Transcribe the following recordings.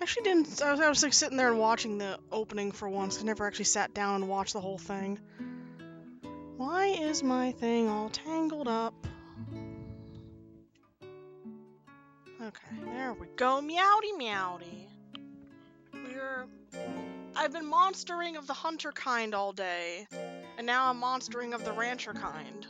Actually didn't. I was like sitting there and watching the opening for once. I never actually sat down and watched the whole thing. Why is my thing all tangled up? Okay, there we go. Meowdy meowdy. I've been monstering of the hunter kind all day, and now I'm monstering of the rancher kind.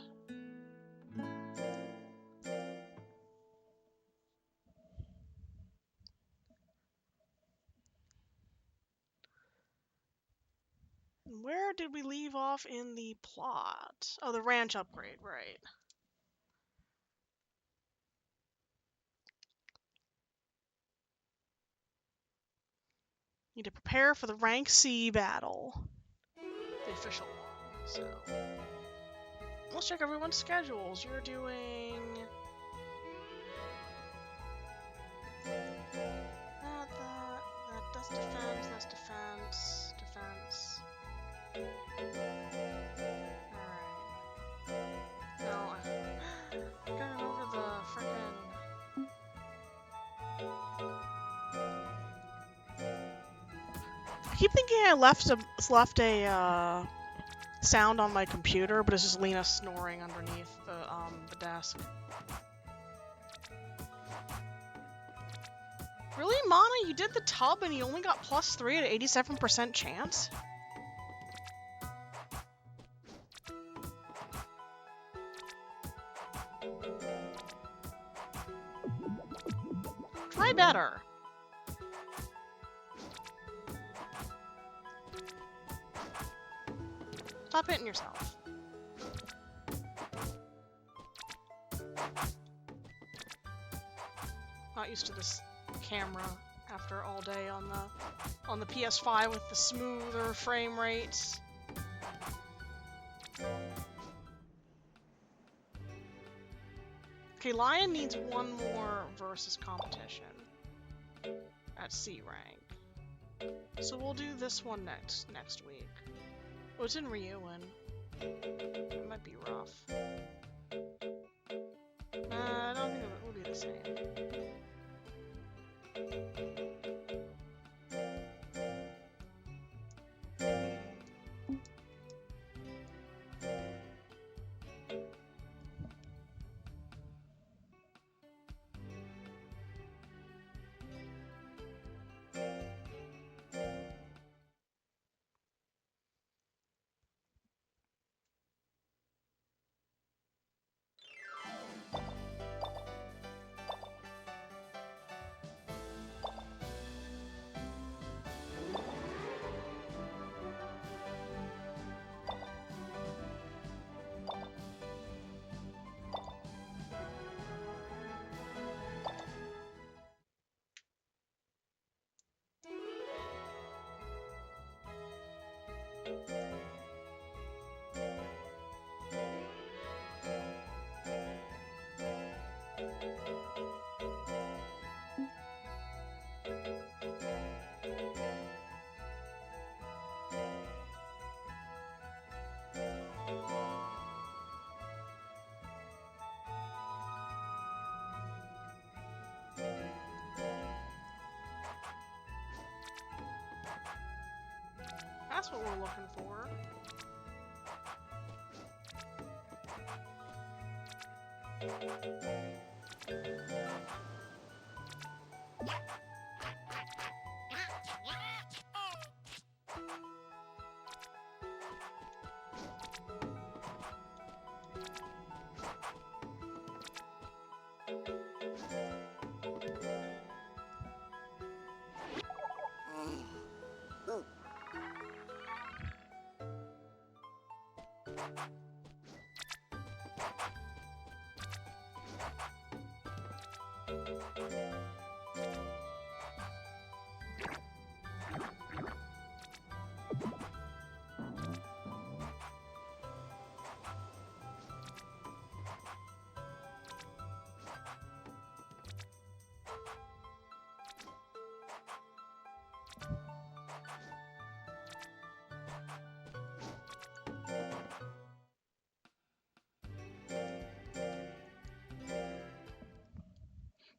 Where did we leave off in the plot? Oh, the ranch upgrade, right. Need to prepare for the rank C battle. The official one, so. Let's check everyone's schedules. You're doing... Not that. That's defense, that's defense. Defense. Alright. No, I'm going over the frickin'... I keep thinking I left a sound on my computer, but it's just Lena snoring underneath the desk. Really, Mana? You did the tub and you only got +3 at an 87% chance? Try better. Stop hitting yourself. Not used to this camera after all day on the PS5 with the smoother frame rates. Okay, Lion needs one more versus competition at C rank. So we'll do this one next week. Oh, it's in Ryuin. It might be rough. I don't think it will be the same. That's what we're looking for.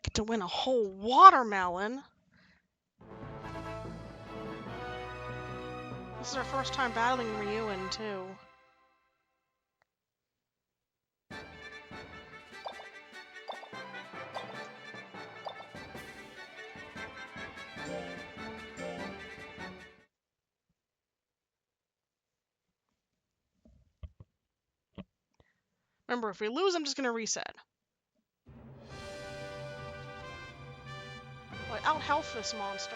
Get to win a whole watermelon. This is our first time battling Ryuin, too. Remember, if we lose, I'm just gonna reset. Like, out-health this monster.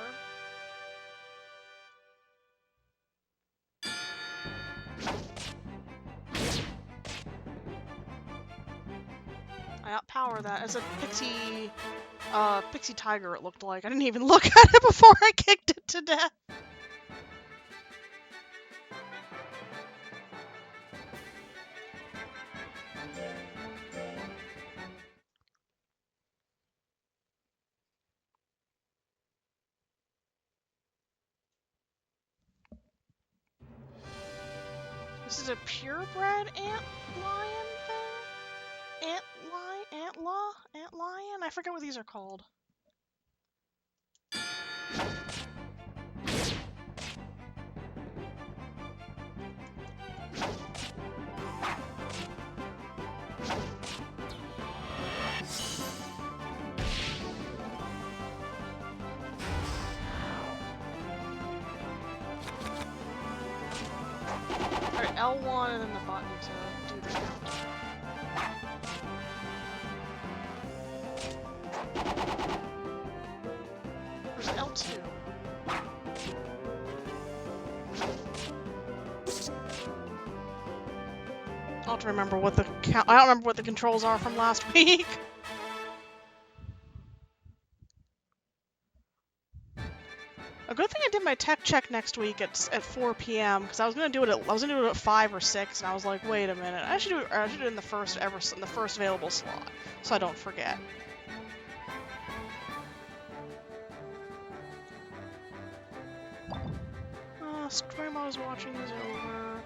I outpower that. As a pixie tiger it looked like. I didn't even look at it before I kicked it to death. This is a purebred ant-lion thing? Ant-lion? I forget what these are called. Alright, L1 and then the button to do the count. Where's L2? I'll have to remember what the I don't remember what the controls are from last week. A good thing I did my tech check next week at 4 p.m. because I was gonna do it at 5 or 6, and I was like, wait a minute, I should do it in the first available slot, so I don't forget. Stream I was watching is over.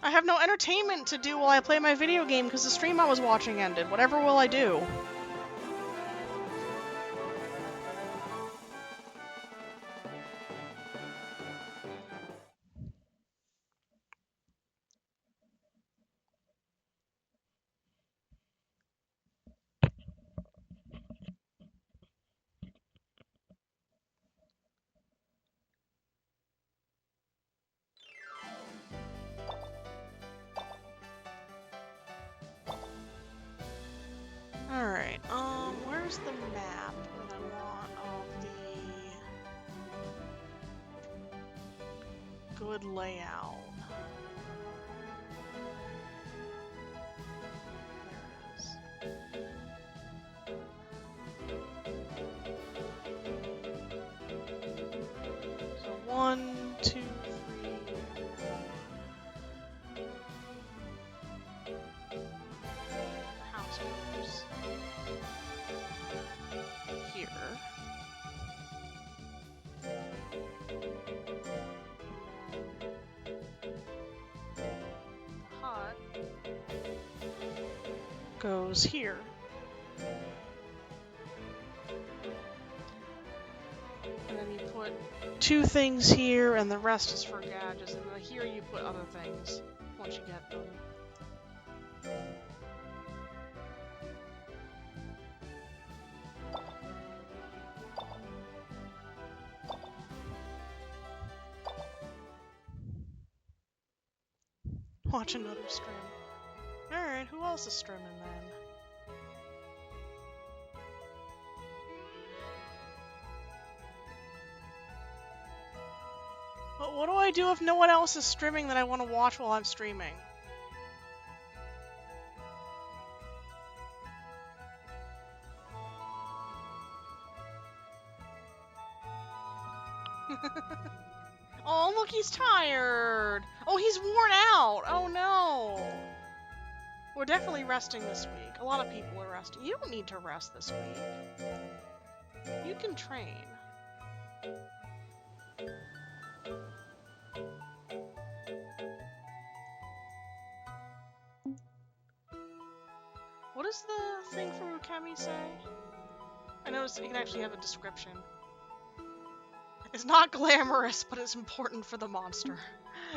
I have no entertainment to do while I play my video game because the stream I was watching ended. Whatever will I do? Alright, where's the map that I want of the good layout? There it is. So 1, 2, 3. Householders. Here. Hut goes here. And then you put 2 things here, and the rest is for gadgets, and then here you put other things once you get them. Watch another stream. Alright, who else is streaming then? But what do I do if no one else is streaming that I want to watch while I'm streaming? Oh, look, he's tired! Oh, he's worn out! Oh no! We're definitely resting this week. A lot of people are resting. You don't need to rest this week. You can train. What does the thing for Ukemi say? I noticed that you can actually have a description. It's not glamorous, but it's important for the monster.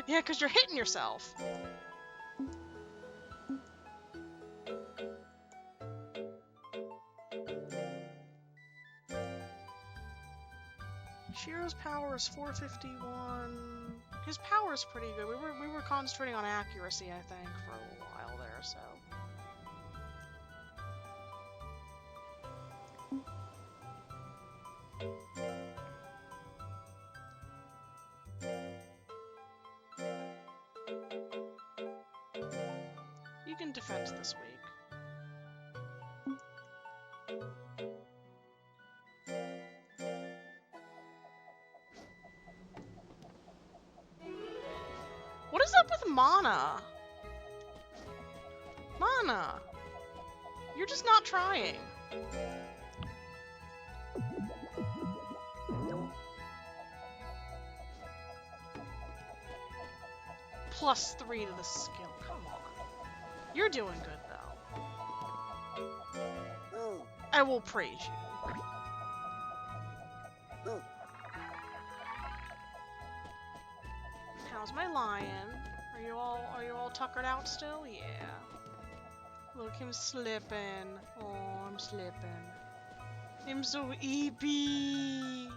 Yeah, because you're hitting yourself. Shiro's power is 451. His power is pretty good. We were concentrating on accuracy, I think, for a little while there, so. You can defend this week. What is up with Mana? Mana! You're just not trying. +3 to the skill. Come on. You're doing good, though. I will praise you. How's my lion? Are you all tuckered out still? Yeah. Look, him slipping. Oh, I'm slipping. I'm so eepy.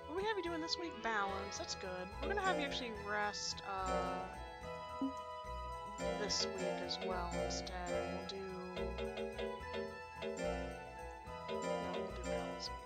What we have you doing this week? Balance. That's good. We're gonna have you actually rest this week as well instead. We'll do balance again.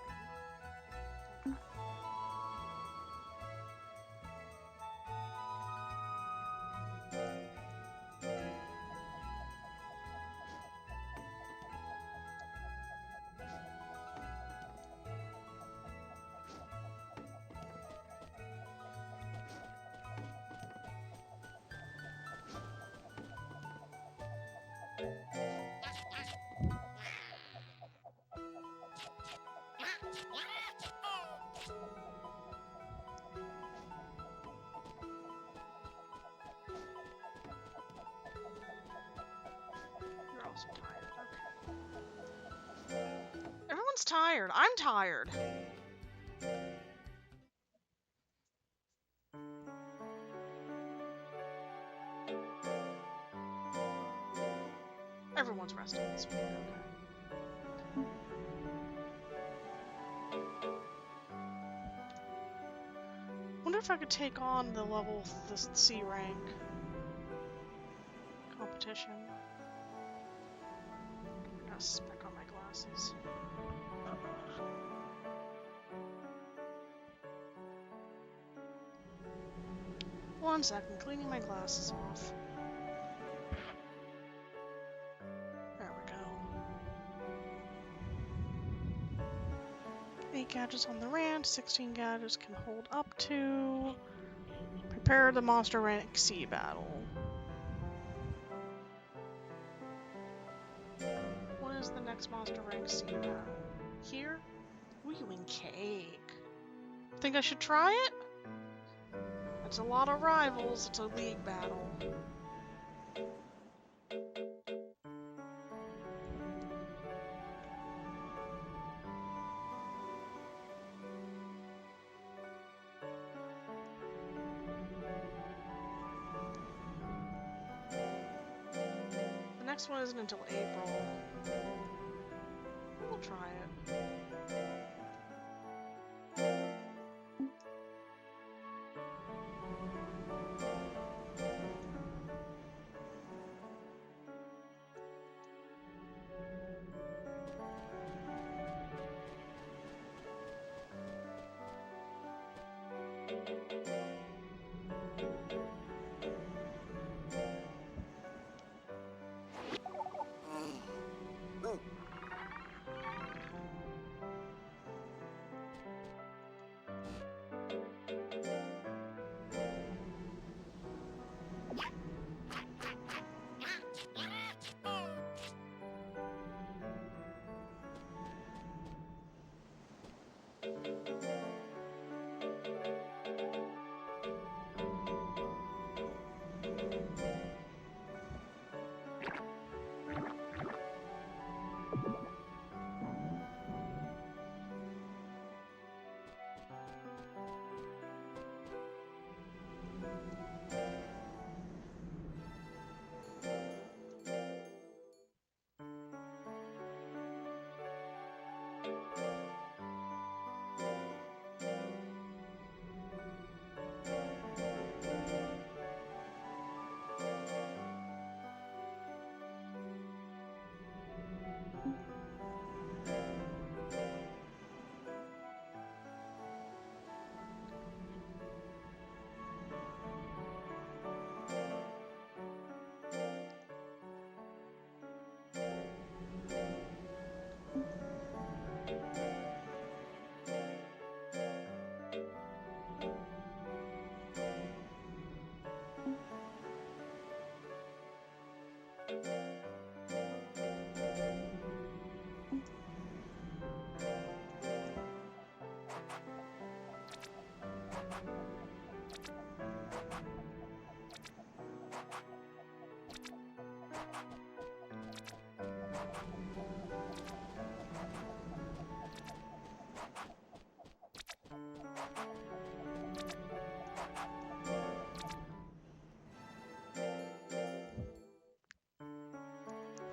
You're also tired. Okay. Everyone's tired. I'm tired. Everyone's resting this week. Okay. Wonder if I could take on the level, this C rank competition. I gotta spec on my glasses. 1 second, cleaning my glasses off. There we go. 8 gadgets on the ranch, 16 gadgets can hold up to. Prepare the monster rank C battle. What is the next monster rank C battle? Here? Ooh, you in cake. Think I should try it? It's a lot of rivals. It's a league battle. The next one isn't until April. We'll try it.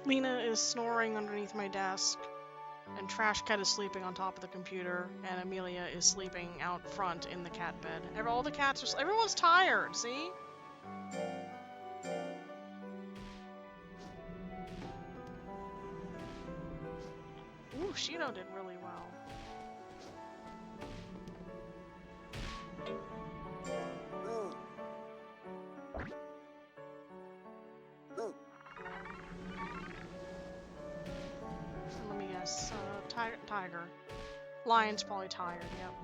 Lena is snoring underneath my desk, and Trash Cat is sleeping on top of the computer, and Amelia is sleeping out front in the cat bed. All the cats are. Everyone's tired. See? Ooh, Shido did really well. Let me guess. Tiger. Lion's probably tired, yep.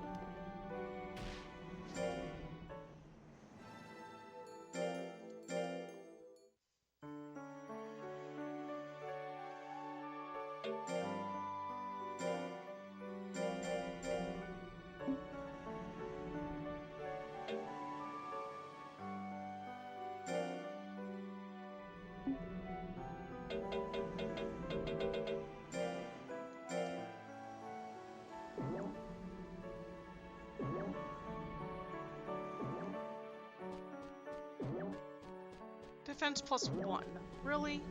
Defense +1. Really?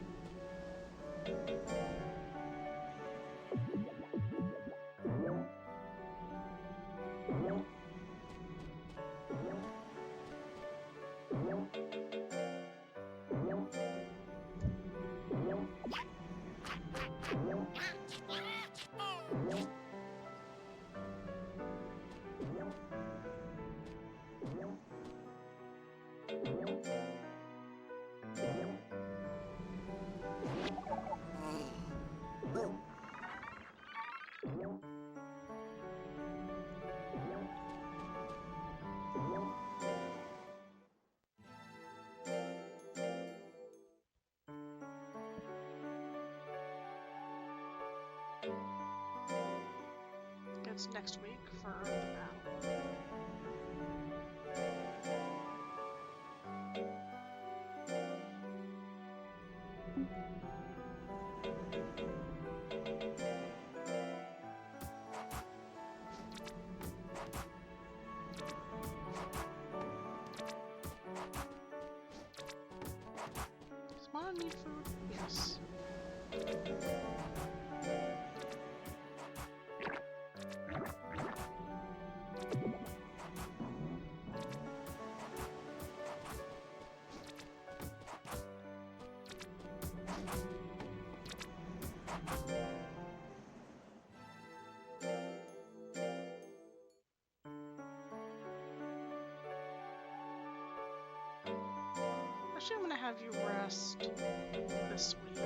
It's next week for the battle. Does Mana need food? Yes. Actually, I'm gonna have you rest this week.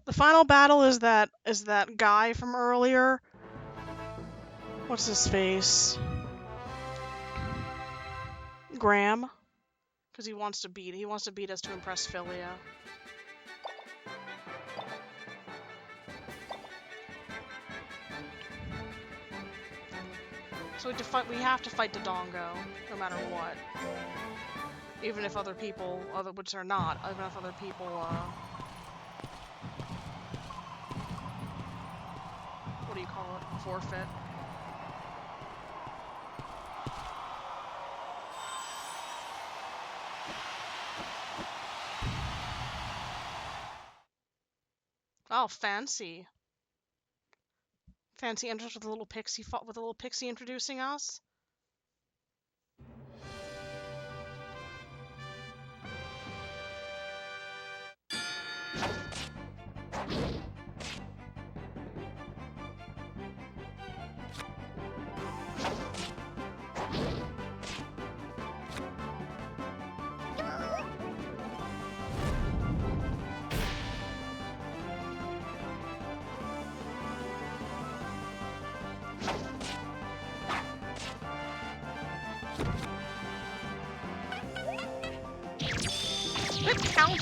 The final battle is that guy from earlier. What's his face? Graham, because he wants to beat us to impress Philia. So we have to fight Dodongo, no matter what. Even if other people, which are not, even if other people, what do you call it? Forfeit. Oh, fancy. Fancy entrance with a little pixie with a little pixie introducing us.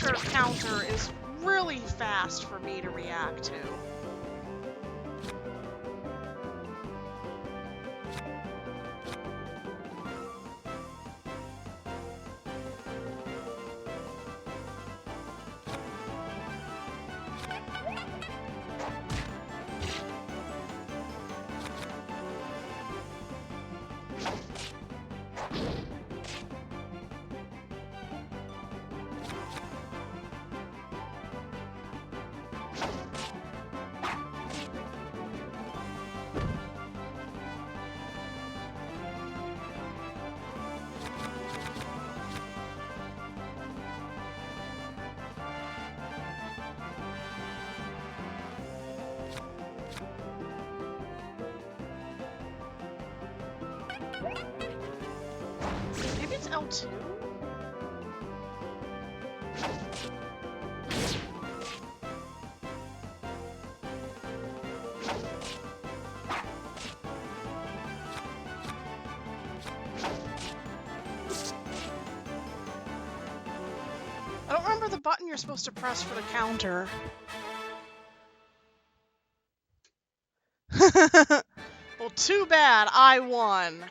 The counter is really fast for me to react to. Maybe it's L2? I don't remember the button you're supposed to press for the counter. Well, too bad, I won.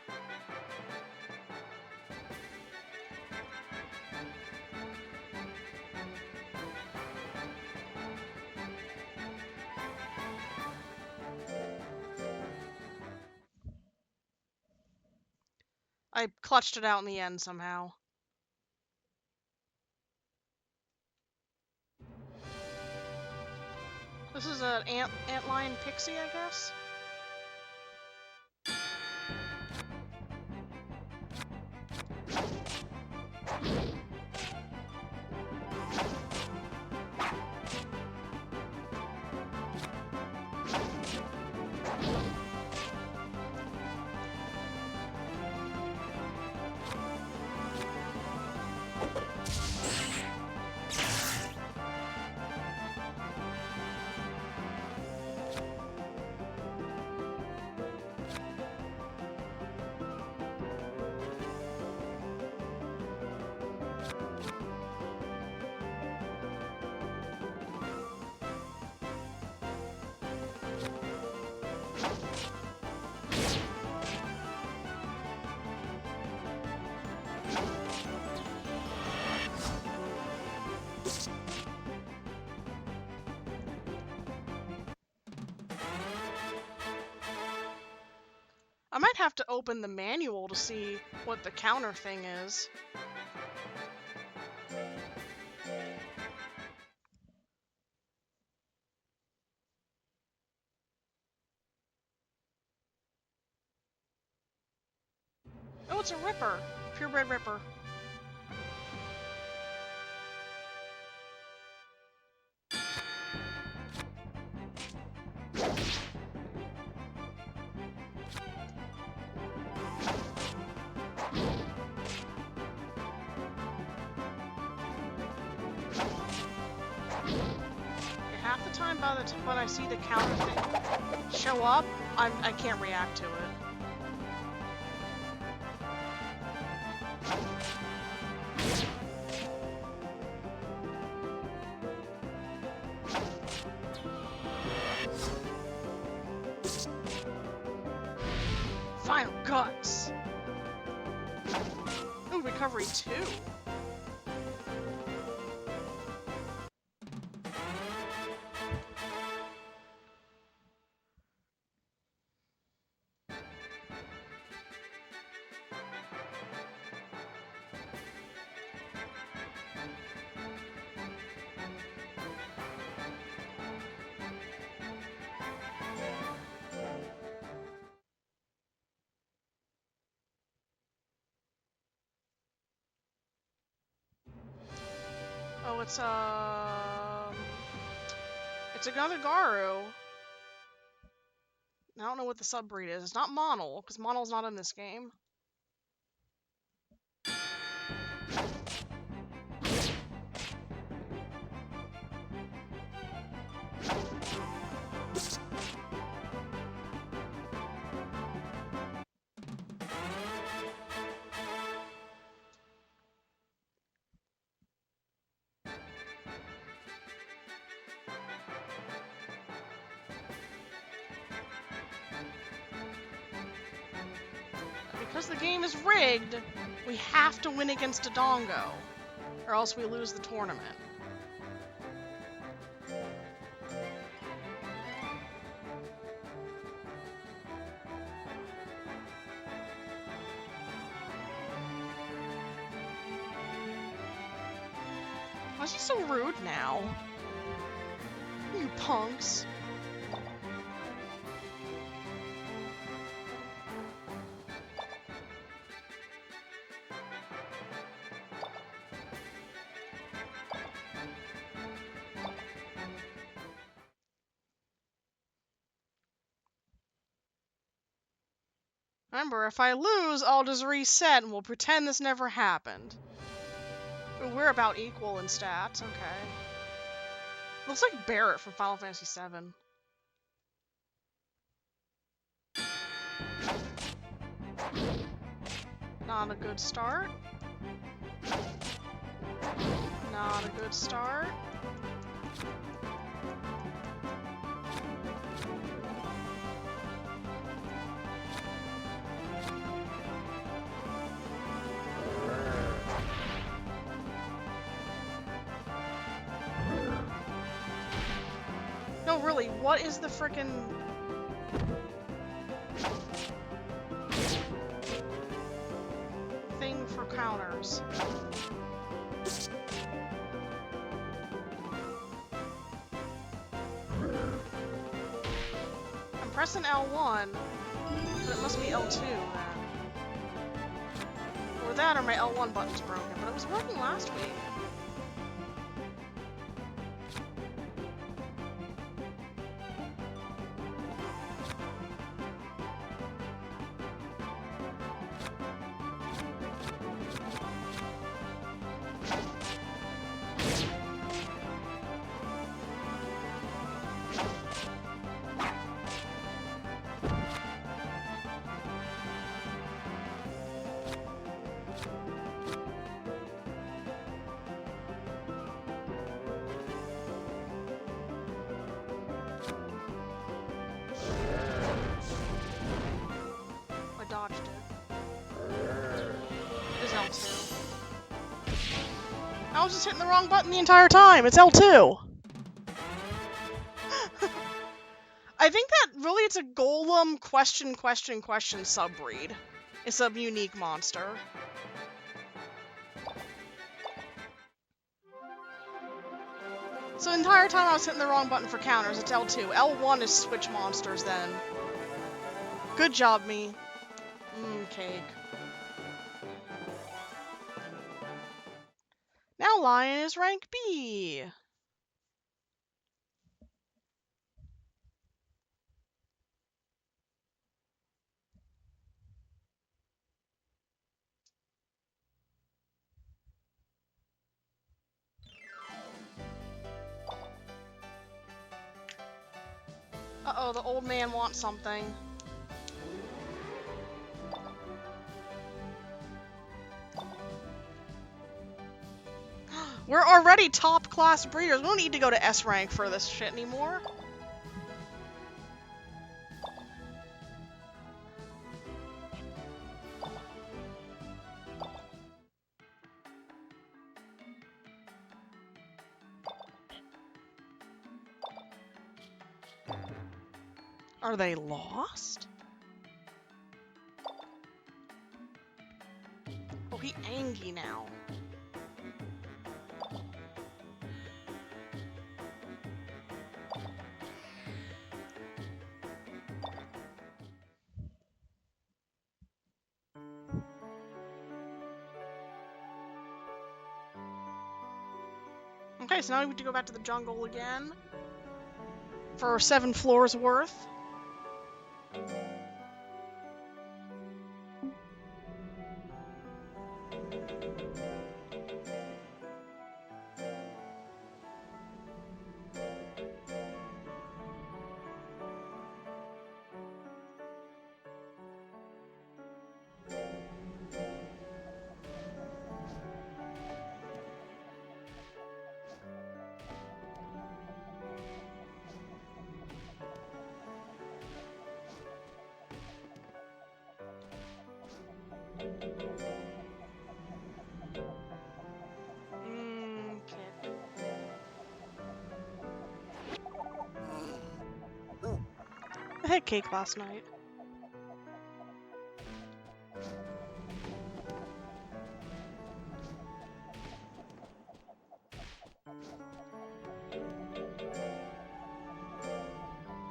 I clutched it out in the end somehow. This is an antlion pixie, I guess? I might have to open the manual to see what the counter thing is. Oh, it's a Ripper. Purebred Ripper. Half the time when I see the counter thing show up, I can't react to it. Final Guts! Ooh, Recovery 2! it's another Garu. I don't know what the subbreed is. It's not Monol, because Monol's not in this game. Because the game is rigged, we have to win against Dodongo, or else we lose the tournament. Why is he so rude now? You punks. Remember, if I lose, I'll just reset and we'll pretend this never happened. Ooh, we're about equal in stats, okay. Looks like Barret from Final Fantasy VII. Not a good start. Not a good start. No, really, what is the frickin' thing for counters? I'm pressing L1, but it must be L2 then. Or that, or my L1 button's broken, but it was working last week. Dodged it. It is L2. I was just hitting the wrong button the entire time. It's L2. I think that really it's a Golem question subbreed. It's a unique monster. So the entire time I was hitting the wrong button for counters. It's L2. L1 is switch monsters then. Good job, me. Cake. Now Lion is rank B. Uh-oh, the old man wants something. We're already top class breeders. We don't need to go to S rank for this shit anymore. Are they lost? Oh, he angry now. Okay, so now we have to go back to the jungle again for 7 floors worth. I had cake last night.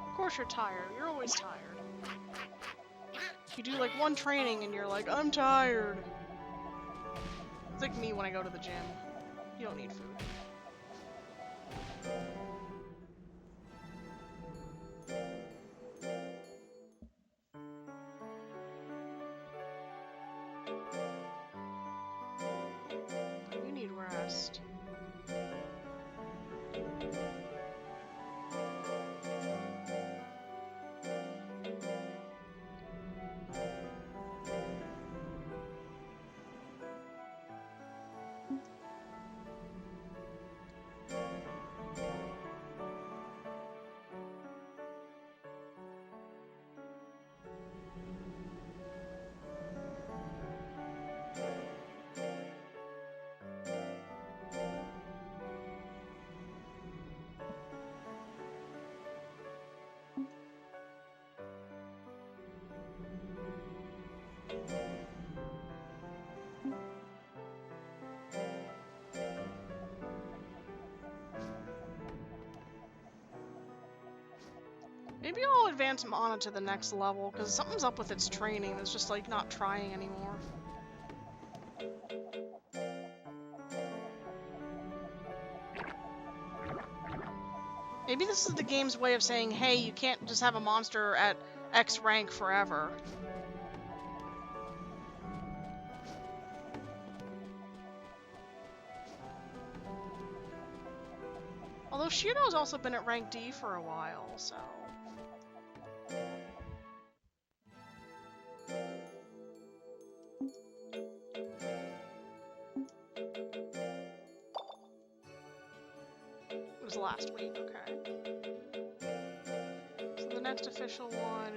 Of course you're tired. You're always tired. You do like one training and you're like, I'm tired. It's like me when I go to the gym. You don't need food. You need rest. Maybe I'll advance Mana to the next level, because something's up with its training. It's just like not trying anymore. Maybe this is the game's way of saying, hey, you can't just have a monster at X rank forever. Although Shido's also been at rank D for a while, so... It was last week, okay. So the next official one,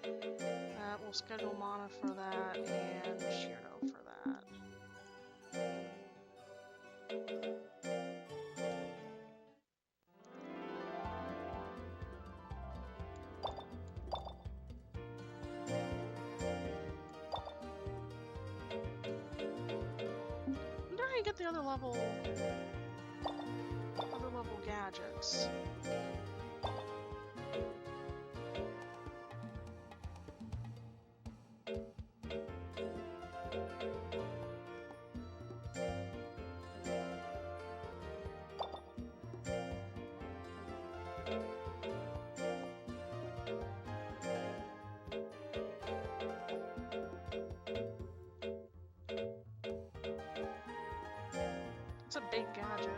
and we'll schedule Mana for that, and Shiro for that. Wonder how you get the other level gadgets. It's a big gadget.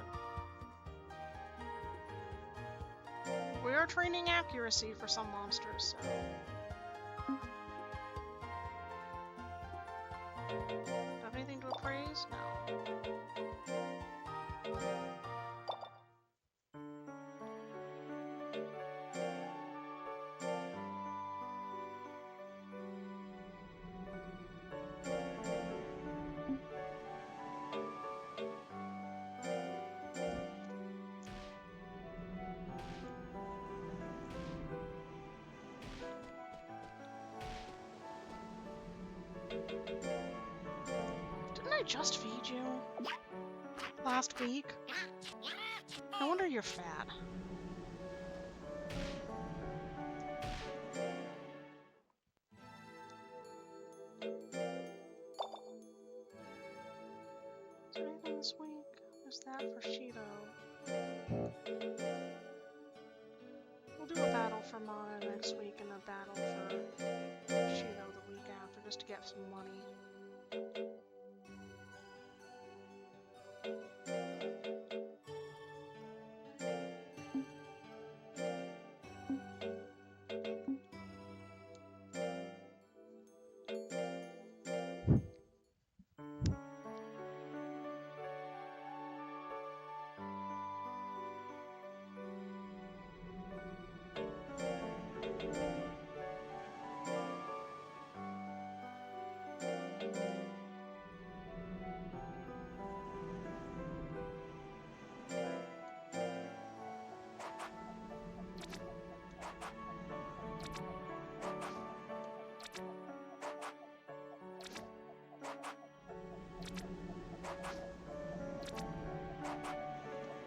We are training accuracy for some monsters, so... Have anything to appraise? No. Didn't I just feed you? Last week? No wonder you're fat. Is there anything this week? There's that for Shido. We'll do a battle for Mana next week and a battle for Shido the week after, just to get some money.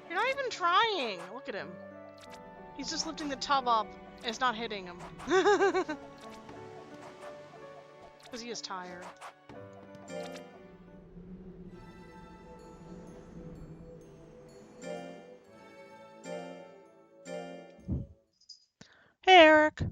You're not even trying! Look at him. He's just lifting the tub up, and it's not hitting him. Because he is tired. Hey, Eric.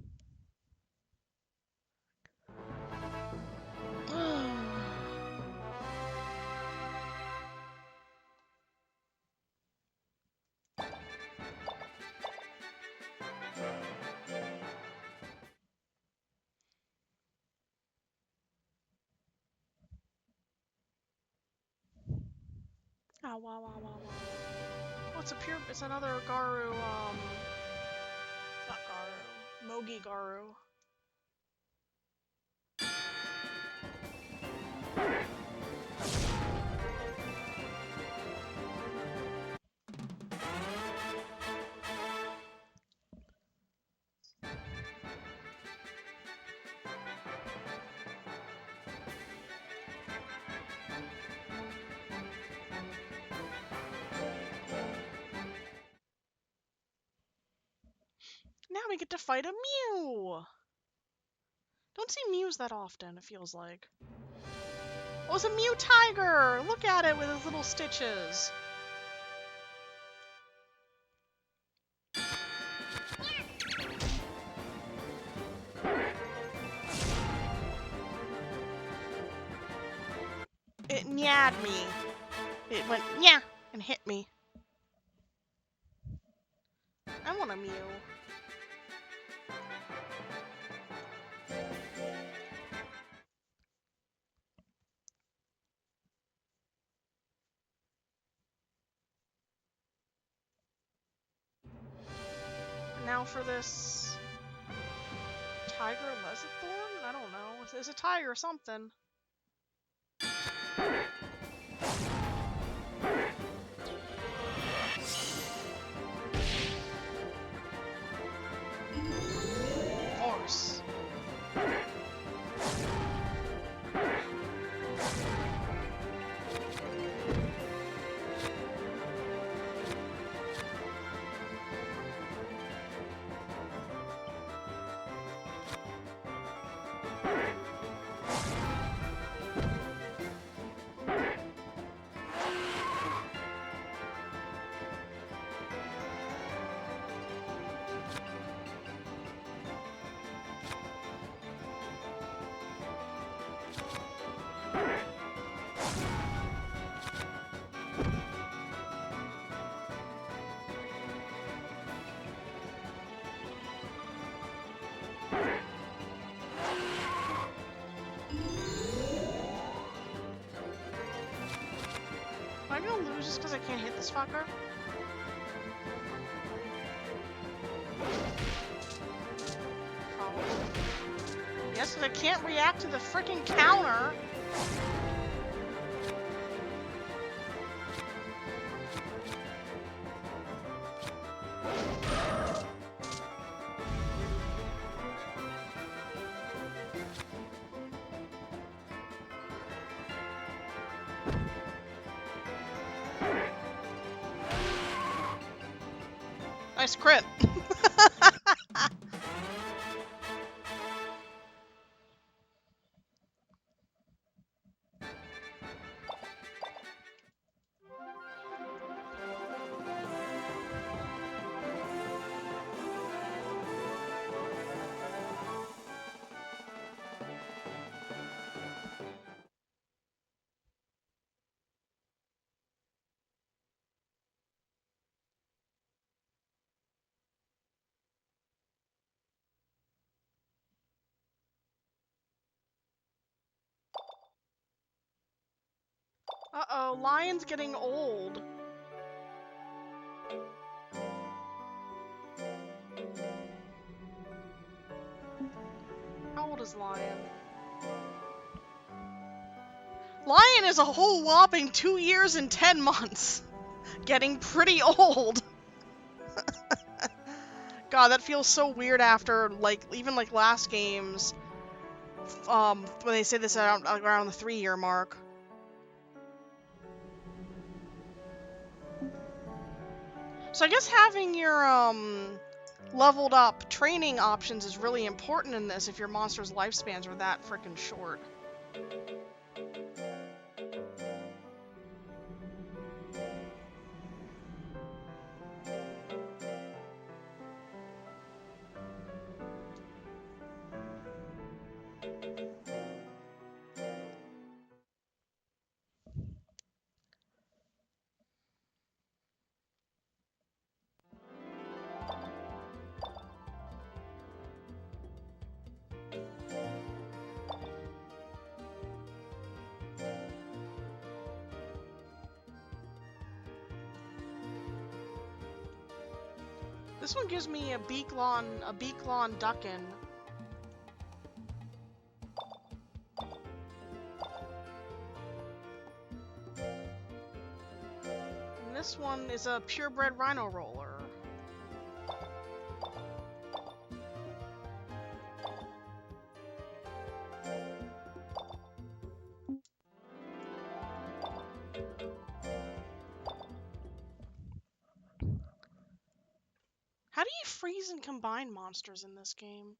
Oh, wow. Oh, it's a pure, it's another Garu, not Garu, Mogi Garu. Now we get to fight a Mew! Don't see Mews that often, it feels like. Oh, it's a Mew Tiger! Look at it with his little stitches! It nyad me. It went nya and hit me. I want a Mew. Now for this Tiger Lezithorn? I don't know. It's a tiger or something. Force. Am I gonna lose just because I can't hit this fucker? Probably. Yes, because I can't react to the freaking counter. Nice crit. Uh-oh, Lion's getting old. How old is Lion? Lion is a whole whopping 2 years and 10 months. Getting pretty old. God, that feels so weird after, like, even, like, last games, when they say this around the 3-year mark. So I guess having your, leveled up training options is really important in this if your monster's lifespans are that frickin' short. This one gives me a Beaklon Duckin. And this one is a purebred Rhino Roller. How do you freeze and combine monsters in this game?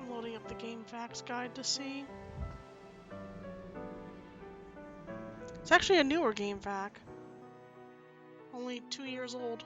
I'm loading up the Game Facts guide to see. It's actually a newer Game Fac. Only 2 years old.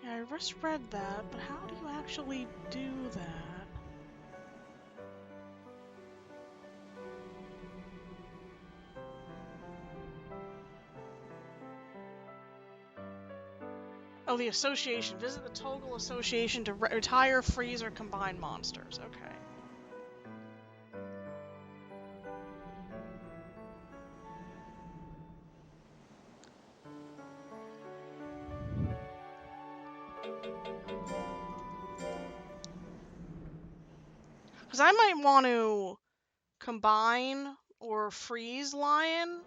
Yeah, I just read that, but how do you actually do that? Oh, the association. Visit the Toggle Association to retire, freeze, or combine monsters. Okay. Because I might want to combine or freeze Lion.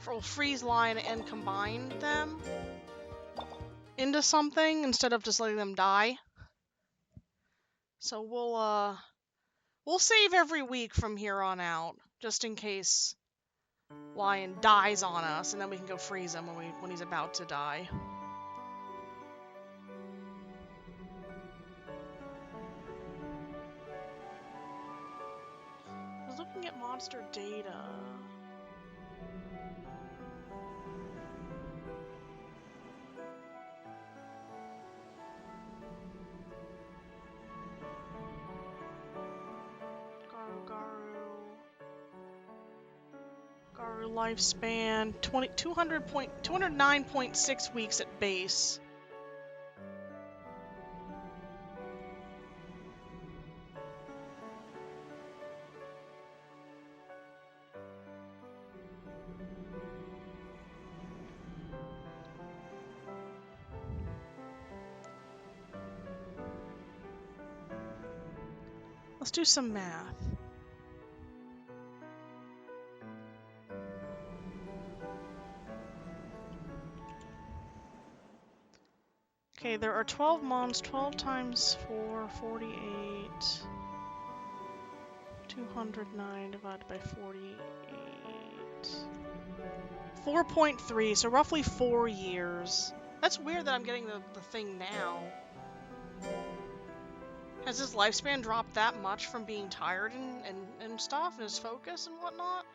Or freeze Lion and combine them into something instead of just letting them die. So we'll save every week from here on out, just in case Lion dies on us, and then we can go freeze him when he's about to die. get monster data? Garu lifespan 209.6 weeks at base. Let's do some math. Okay, there are 12 mons, 12 times 4, 48. 209 divided by 48. 4.3, so roughly 4 years. That's weird that I'm getting the thing now. Has his lifespan dropped that much from being tired and stuff, and his focus and whatnot?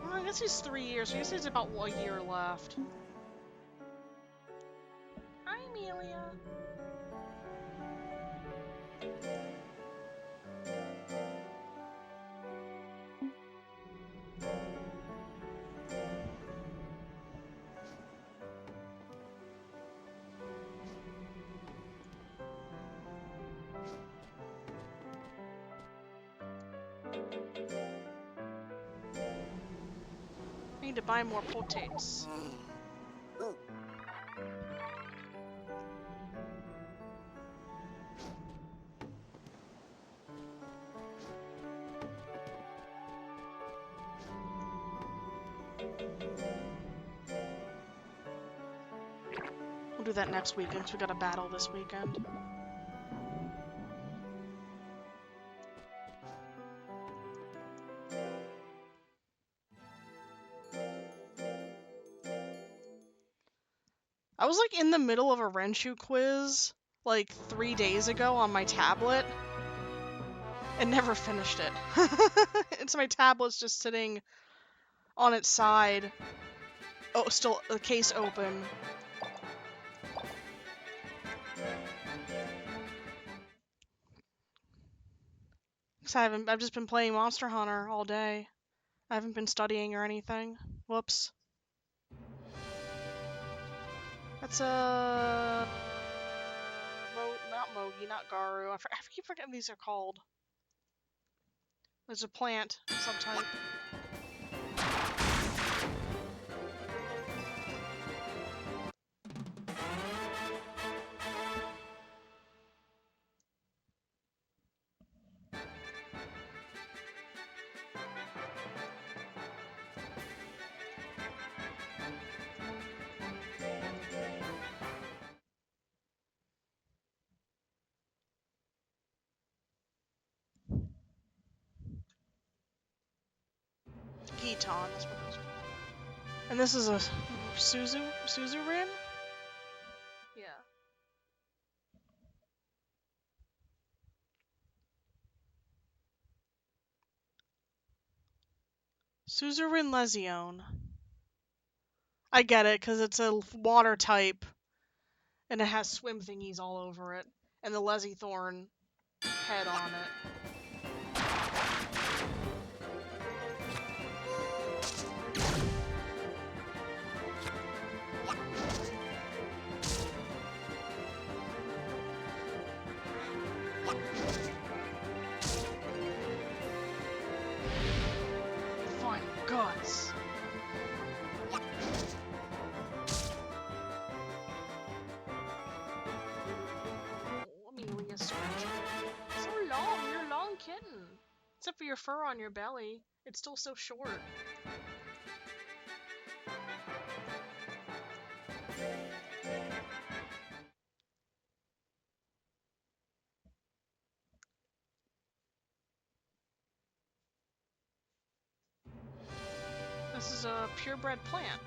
Well, I guess he's 3 years, so I guess he's about a year left. Hi, Amelia. I need to buy more potates. We'll do that next weekend, because we got a battle this weekend. I was like in the middle of a Renshu quiz like 3 days ago on my tablet and never finished it. And so my tablet's just sitting on its side. Oh, still the case open. Cause I've just been playing Monster Hunter all day. I haven't been studying or anything. Whoops. That's not Mogi, not Garu. I keep forgetting what these are called. There's a plant subtype. Piton, that's what those are called. And this is a Suzurin? Yeah. Suzurin Lezione. I get it, because it's a water type, and it has swim thingies all over it, and the Lesithorn head on it. Fine guts. So long, you're a long kitten. Except for your fur on your belly. It's still so short. This is a purebred plant.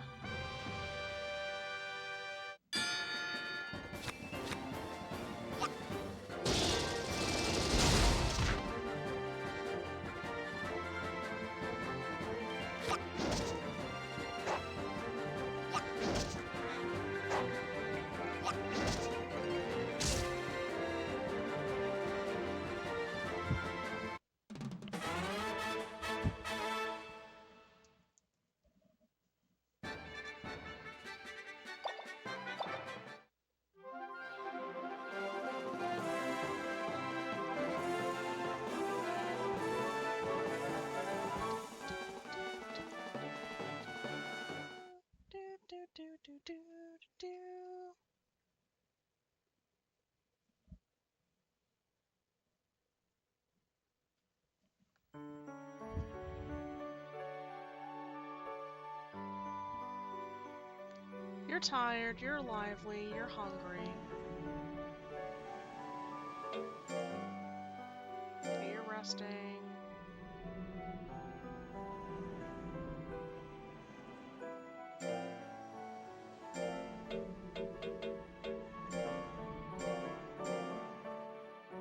you're tired, you're lively, you're hungry. You're resting.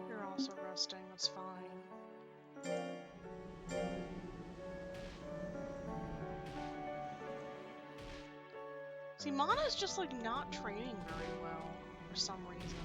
You're also resting, that's fine. See, Mana's just like not training very well for some reason.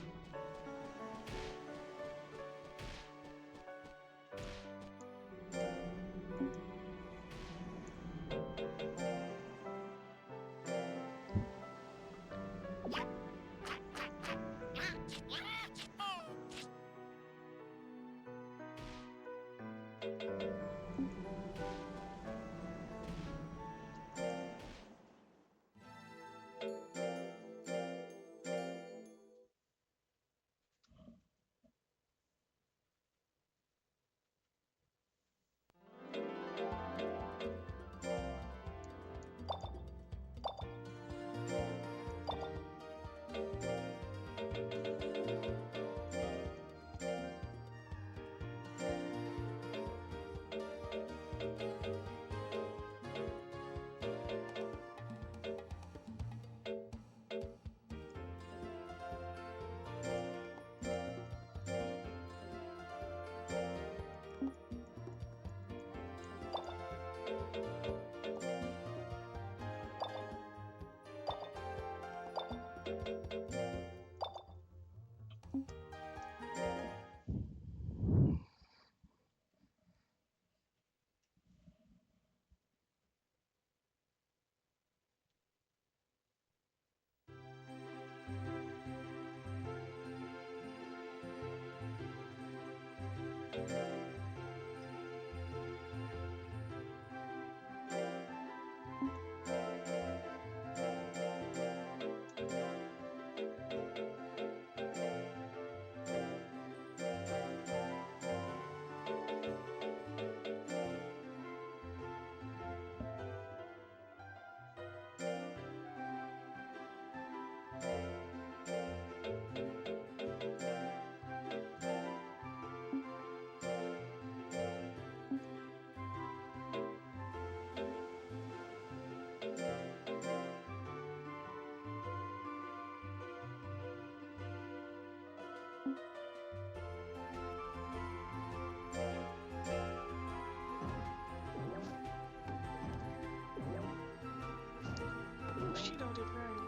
Shido did very well.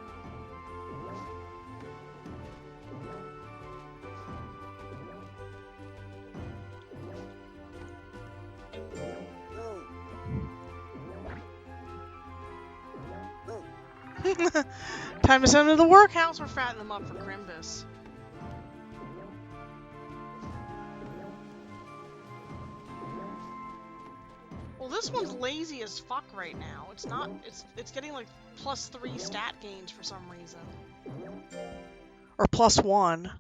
Time to send them to the workhouse or fatten them up for Crimbus. Well, this one's lazy as fuck right now. It's not. It's getting like +3 stat gains for some reason. Or +1.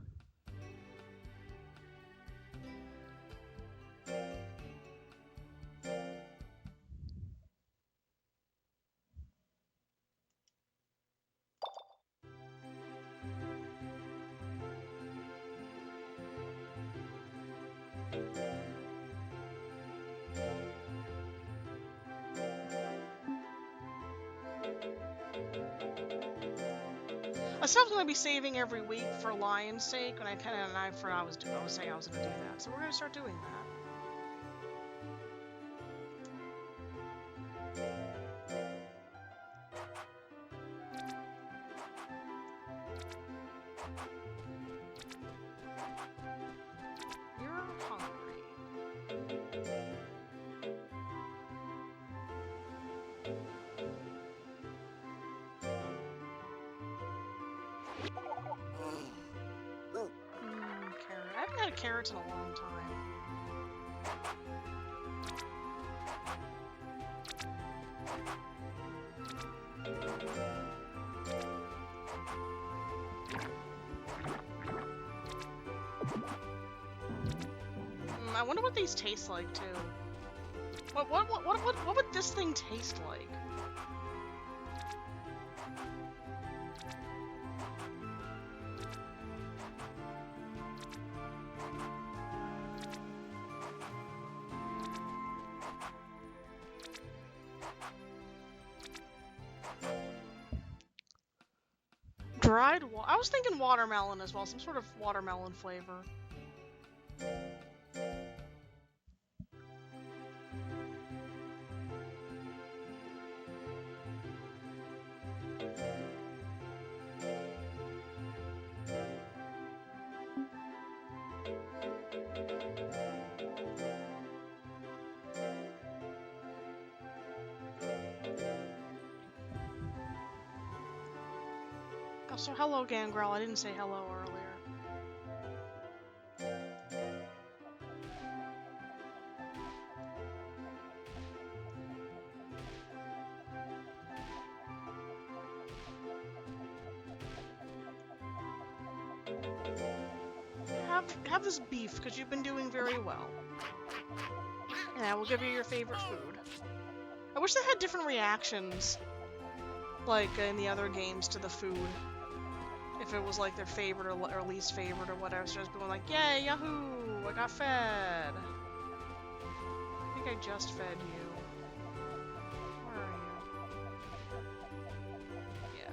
I said I was gonna be saving every week for Lion's sake, and I forgot I was saying I was gonna do that. So we're gonna start doing that. You're hungry. Carrot. I haven't had a carrot in a long time. I wonder what these taste like too. What would this thing taste like? dried I was thinking watermelon as well, some sort of watermelon flavor. Also, hello, Gangrel. I didn't say hello earlier. Have this beef, because you've been doing very well. And I will give you your favorite food. I wish they had different reactions, like in the other games, to the food. If it was like their favorite or least favorite or whatever, so just being like, yay, yahoo, I got fed. I think I just fed you. Where are you? Yeah.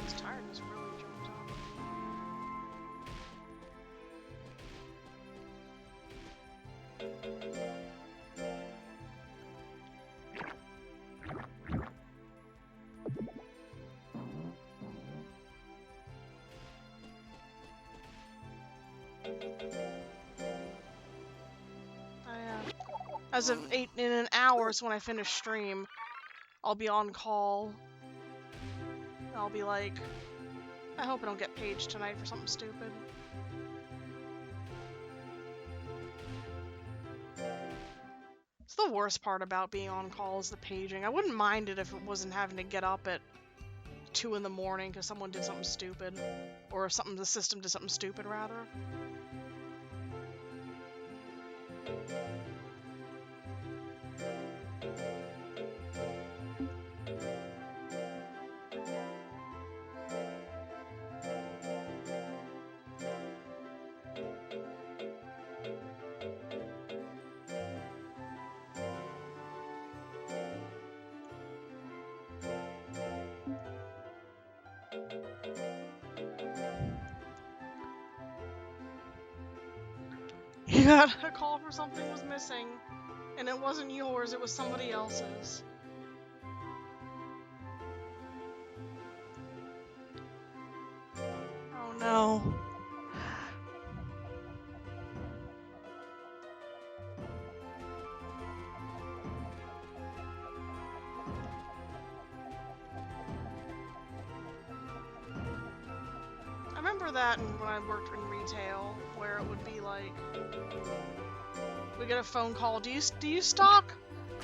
This tiredness really jumps on. As of in an hour, so when I finish stream, I'll be on call. I'll be like, I hope I don't get paged tonight for something stupid. It's the worst part about being on call is the paging. I wouldn't mind it if it wasn't having to get up at 2 in the morning because someone did something stupid. Or if the system did something stupid, rather. You got a call for something was missing, and it wasn't yours, it was somebody else's. No. I remember that when I worked in retail, where it would be like, we get a phone call, do you stock?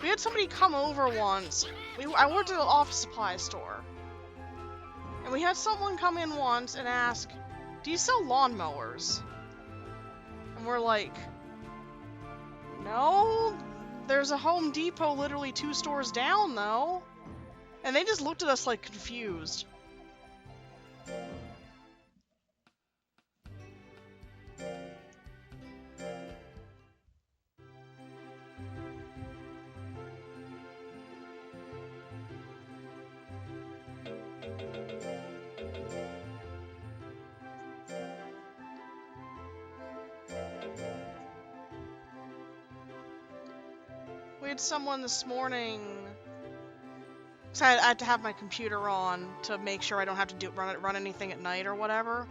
We had somebody come over once. I worked at an office supply store. And we had someone come in once and ask, do you sell lawnmowers? And we're like, no, there's a Home Depot literally 2 stores down, though. And they just looked at us like confused. We had someone this morning, so I had to have my computer on to make sure I don't have to run anything at night or whatever.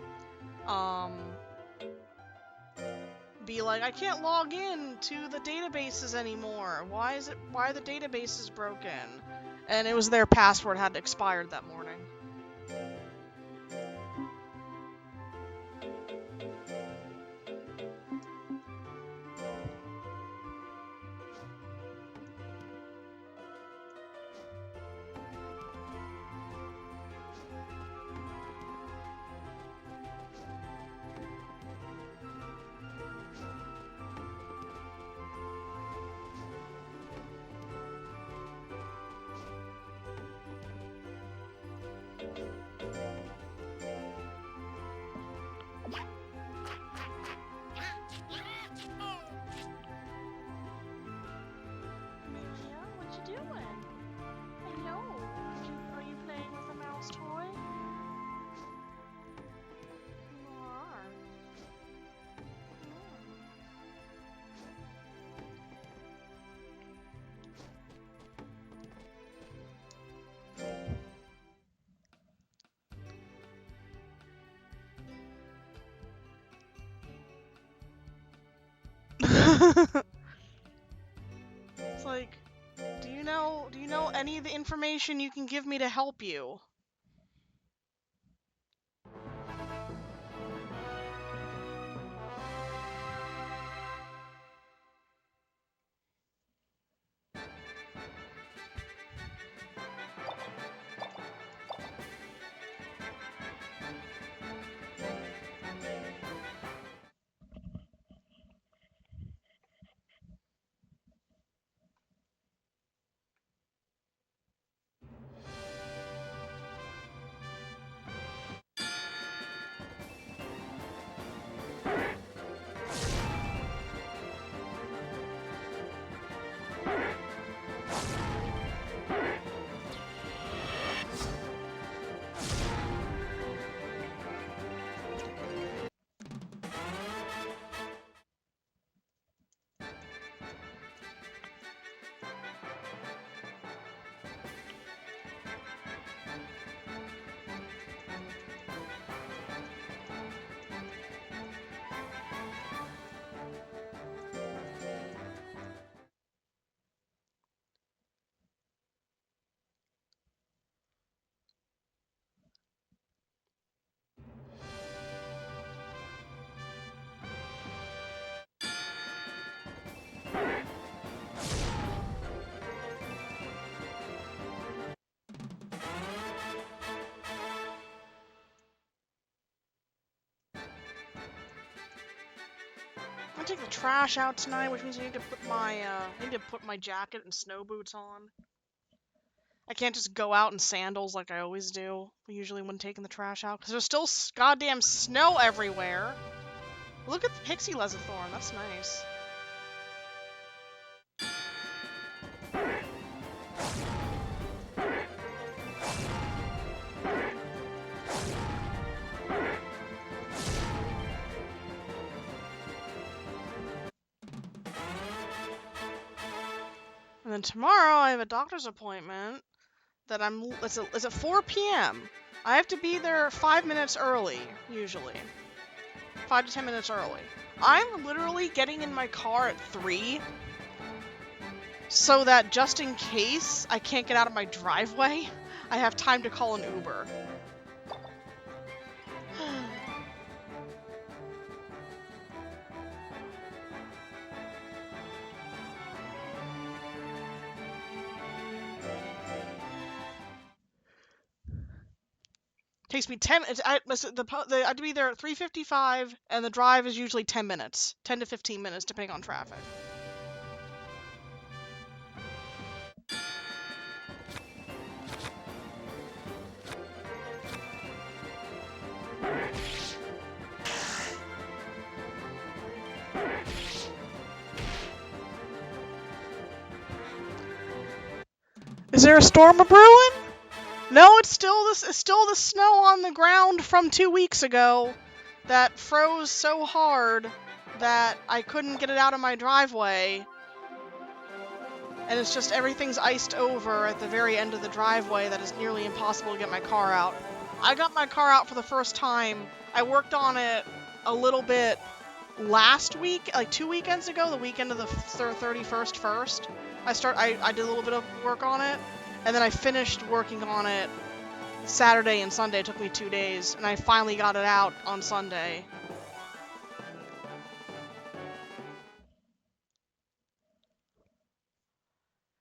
Be like, I can't log in to the databases anymore. Why are the databases broken? And it was their password had expired that morning. It's like, do you know any of the information you can give me to help you? I take the trash out tonight, which means I need to put my jacket and snow boots on. I can't just go out in sandals like I always do, usually when taking the trash out, because there's still goddamn snow everywhere. Look at the Pixie Lezithorn, that's nice. And then tomorrow I have a doctor's appointment that it's at 4 p.m. I have to be there 5 minutes early, usually. 5 to 10 minutes early. I'm literally getting in my car at 3, so that just in case I can't get out of my driveway, I have time to call an Uber. Takes me 10. I have to be there at 3:55, and the drive is usually 10 minutes, 10 to 15 minutes, depending on traffic. Is there a storm a brewing? No, it's still the snow on the ground from 2 weeks ago that froze so hard that I couldn't get it out of my driveway. And it's just everything's iced over at the very end of the driveway that it's nearly impossible to get my car out. I got my car out for the first time. I worked on it a little bit last week, like 2 weekends ago, the weekend of the 31st first. I did a little bit of work on it, and then I finished working on it Saturday and Sunday. It took me 2 days, and I finally got it out on Sunday.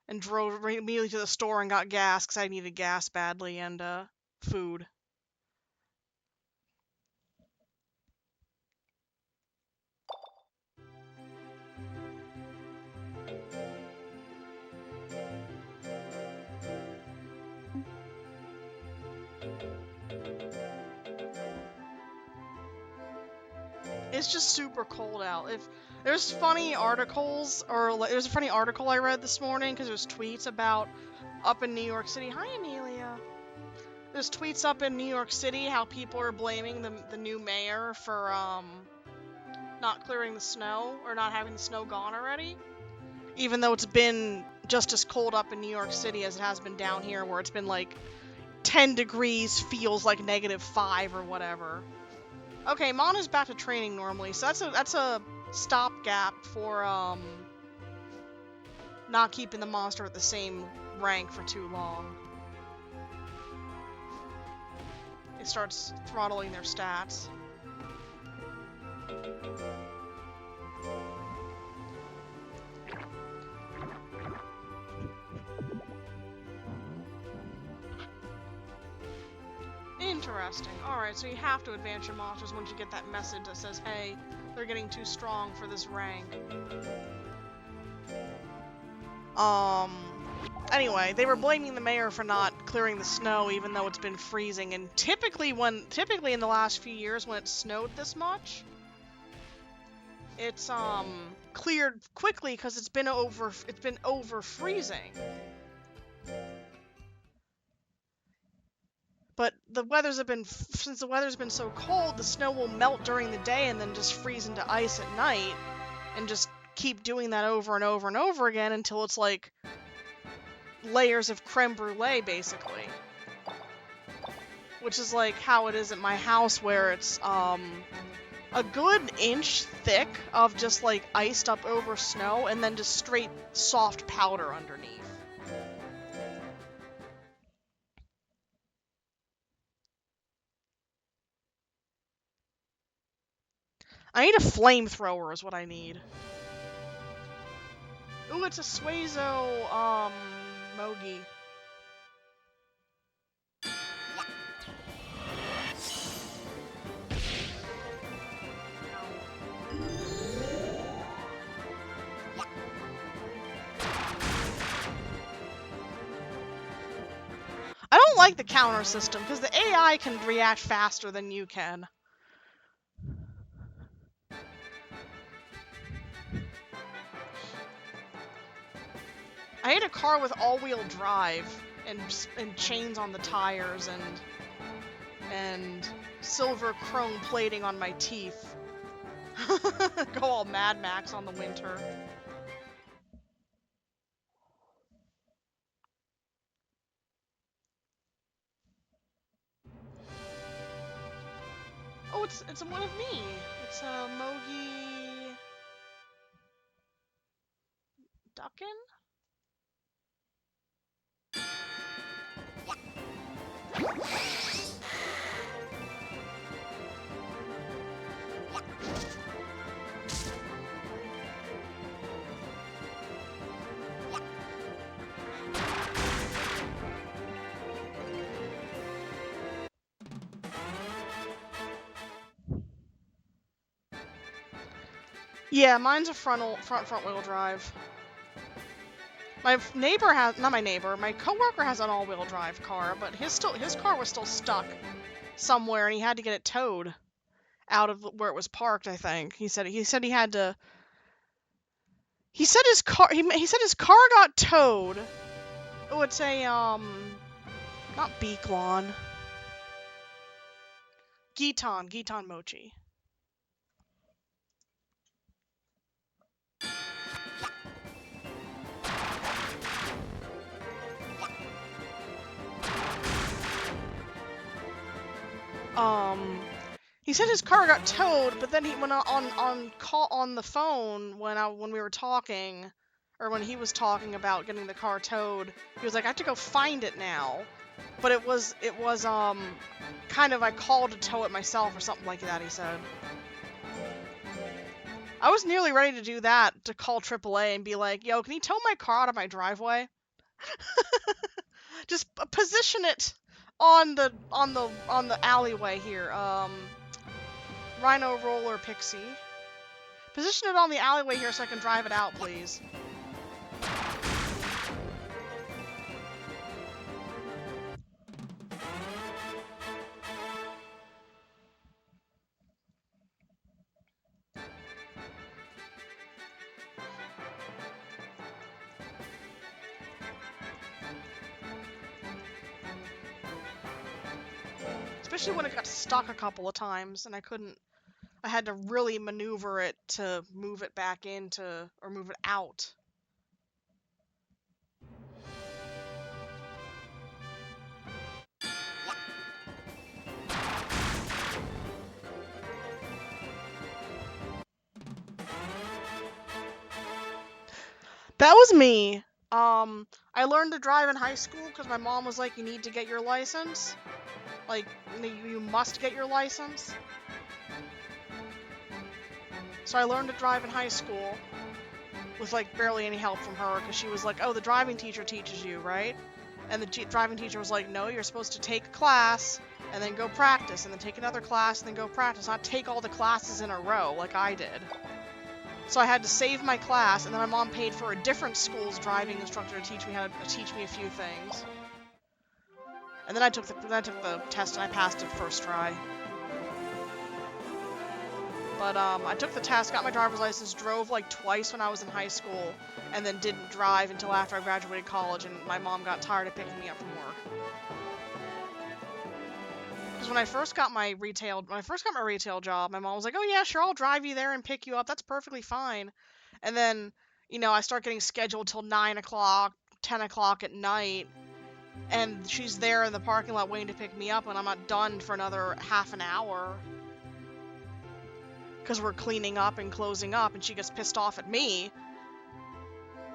And drove immediately to the store and got gas, because I needed gas badly, and food. It's just super cold out. If there's funny articles, or there's a funny article I read this morning because there's tweets about up in New York City. Hi, Amelia. There's tweets up in New York City how people are blaming the new mayor for not clearing the snow or not having the snow gone already, even though it's been just as cold up in New York City as it has been down here, where it's been like 10 degrees feels like -5 or whatever. Okay, Mana's back to training normally, so that's a stopgap for not keeping the monster at the same rank for too long. It starts throttling their stats. Interesting. Alright, so you have to advance your monsters once you get that message that says, hey, they're getting too strong for this rank. Anyway, they were blaming the mayor for not clearing the snow even though it's been freezing, and typically in the last few years when it snowed this much, it's cleared quickly because it's been over freezing. But since the weather's been so cold, the snow will melt during the day and then just freeze into ice at night, and just keep doing that over and over and over again until it's like layers of creme brulee, basically. Which is like how it is at my house, where it's a good inch thick of just like iced up over snow and then just straight soft powder underneath. I need a flamethrower is what I need. Ooh, it's a Suezo, Mogi. I don't like the counter system, because the AI can react faster than you can. I hate a car with all-wheel drive and chains on the tires and silver chrome plating on my teeth. Go all Mad Max on the winter. it's one of me. It's Mogi Duckin? Yeah, mine's a front wheel drive. My neighbor has, not my neighbor, my coworker has an all-wheel drive car, but his car was still stuck somewhere, and he had to get it towed out of where it was parked. I think he said he had to. He said his car got towed. Oh, it's a not Beaklon. Giton Mochi. He said his car got towed, but then he went on the phone when we were talking, or when he was talking about getting the car towed. He was like, I have to go find it now. But it was kind of, I called to tow it myself or something like that, he said. I was nearly ready to do that, to call AAA and be like, yo, can you tow my car out of my driveway? Just position it on the alleyway here. Rhino Roller Pixie. Position it on the alleyway here so I can drive it out, please. Especially when it got stuck a couple of times and I had to really maneuver it to move it back into, or move it out. That was me. I learned to drive in high school because my mom was like, you need to get your license. Like, you must get your license. So I learned to drive in high school with, like, barely any help from her, because she was like, oh, the driving teacher teaches you, right? And the driving teacher was like, no, you're supposed to take a class, and then go practice, and then take another class, and then go practice, not take all the classes in a row, like I did. So I had to save my class, and then my mom paid for a different school's driving instructor to teach me a few things. And then I took the test, and I passed it first try. But I took the test, got my driver's license, drove like twice when I was in high school, and then didn't drive until after I graduated college, and my mom got tired of picking me up from work. Because when I first got my retail job, my mom was like, "Oh yeah, sure, I'll drive you there and pick you up. That's perfectly fine." And then, you know, I start getting scheduled till 9 o'clock, 10 o'clock at night, and she's there in the parking lot waiting to pick me up, and I'm not done for another half an hour. Because we're cleaning up and closing up, and she gets pissed off at me.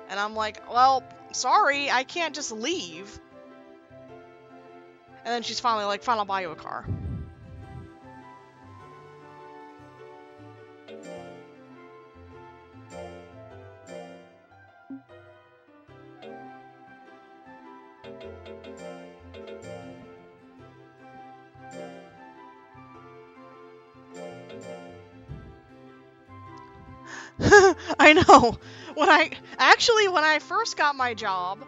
And I'm like, well, sorry, I can't just leave. And then she's finally like, fine, I'll buy you a car. I know. When I first got my job,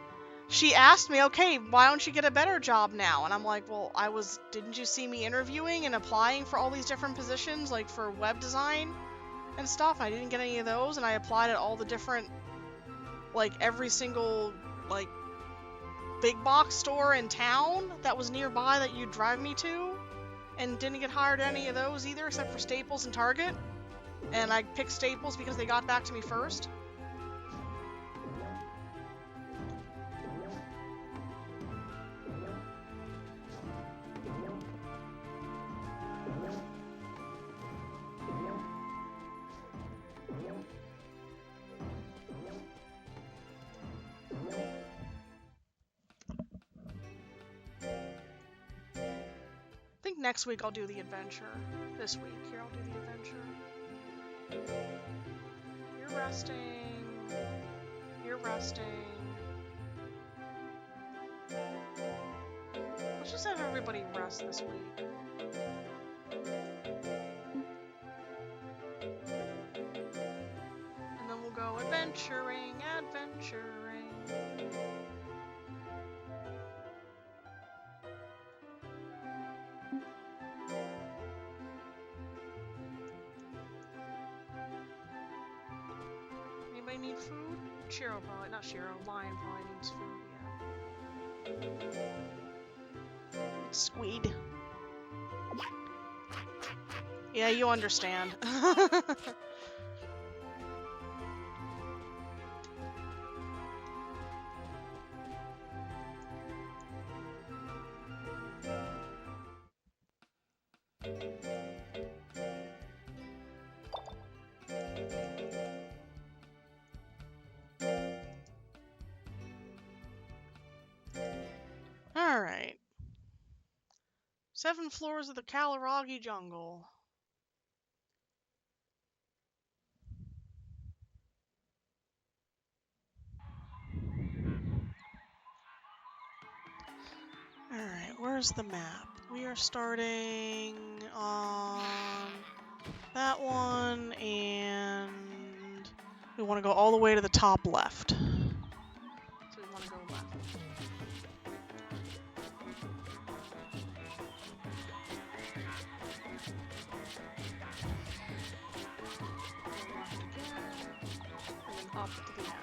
she asked me, okay, why don't you get a better job now? And I'm like, well, didn't you see me interviewing and applying for all these different positions, like for web design and stuff? I didn't get any of those, and I applied at all the different, like, every single, like, big box store in town that was nearby that you'd drive me to, and didn't get hired at any of those either, except for Staples and Target. And I picked Staples because they got back to me first. think next week I'll do the adventure. This week, here I'll do the adventure. You're resting. You're resting. Let's just have everybody rest this week. And then we'll go adventuring, adventuring. Anybody need food? Shiro probably, not Shiro, Lion probably needs food, yeah. It's squid. Yeah, you understand. Alright. 7 floors of the Kalaragi jungle. Alright, where's the map? We are starting on that one, and we want to go all the way to the top left. So we want to go left. And then up to the end.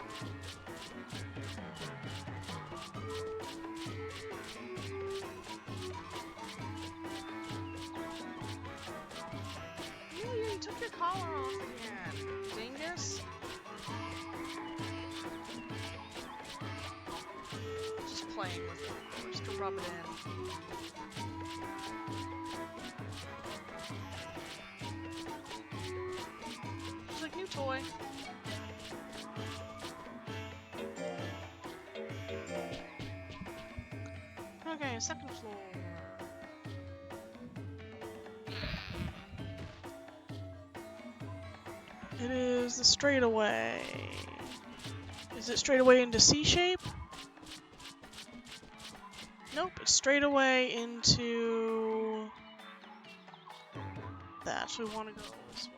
You took your collar off again, dingus. Just playing with it, just to rub it in. She's like, new toy. Okay, second floor. It is the straightaway. Is it straightaway into C shape? Nope, it's straightaway into that. So we want to go this way.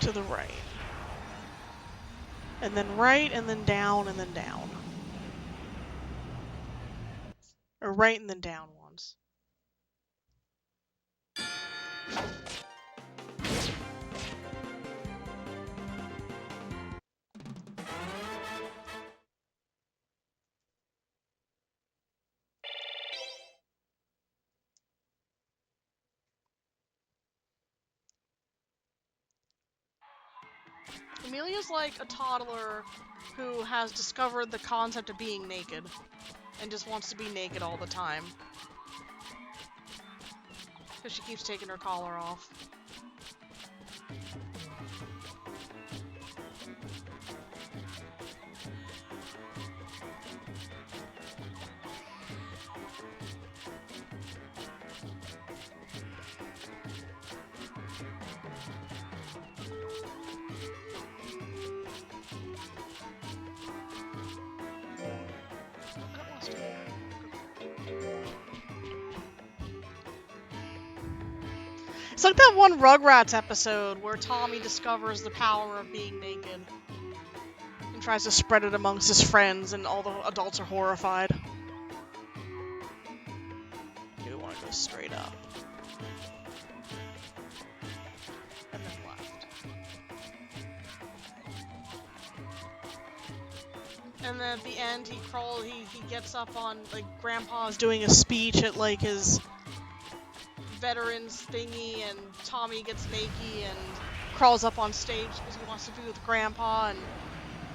To the right. And then right, and then down, and then down. Or right and then down once. Amelia's like a toddler who has discovered the concept of being naked and just wants to be naked all the time. Because she keeps taking her collar off. It's like that one Rugrats episode where Tommy discovers the power of being naked and tries to spread it amongst his friends, and all the adults are horrified. Okay, we want to go straight up. And then left. And then at the end, he gets up on, like, Grandpa's doing a speech at, like, his veterans thingy, and Tommy gets naked and crawls up on stage because he wants to be with Grandpa, and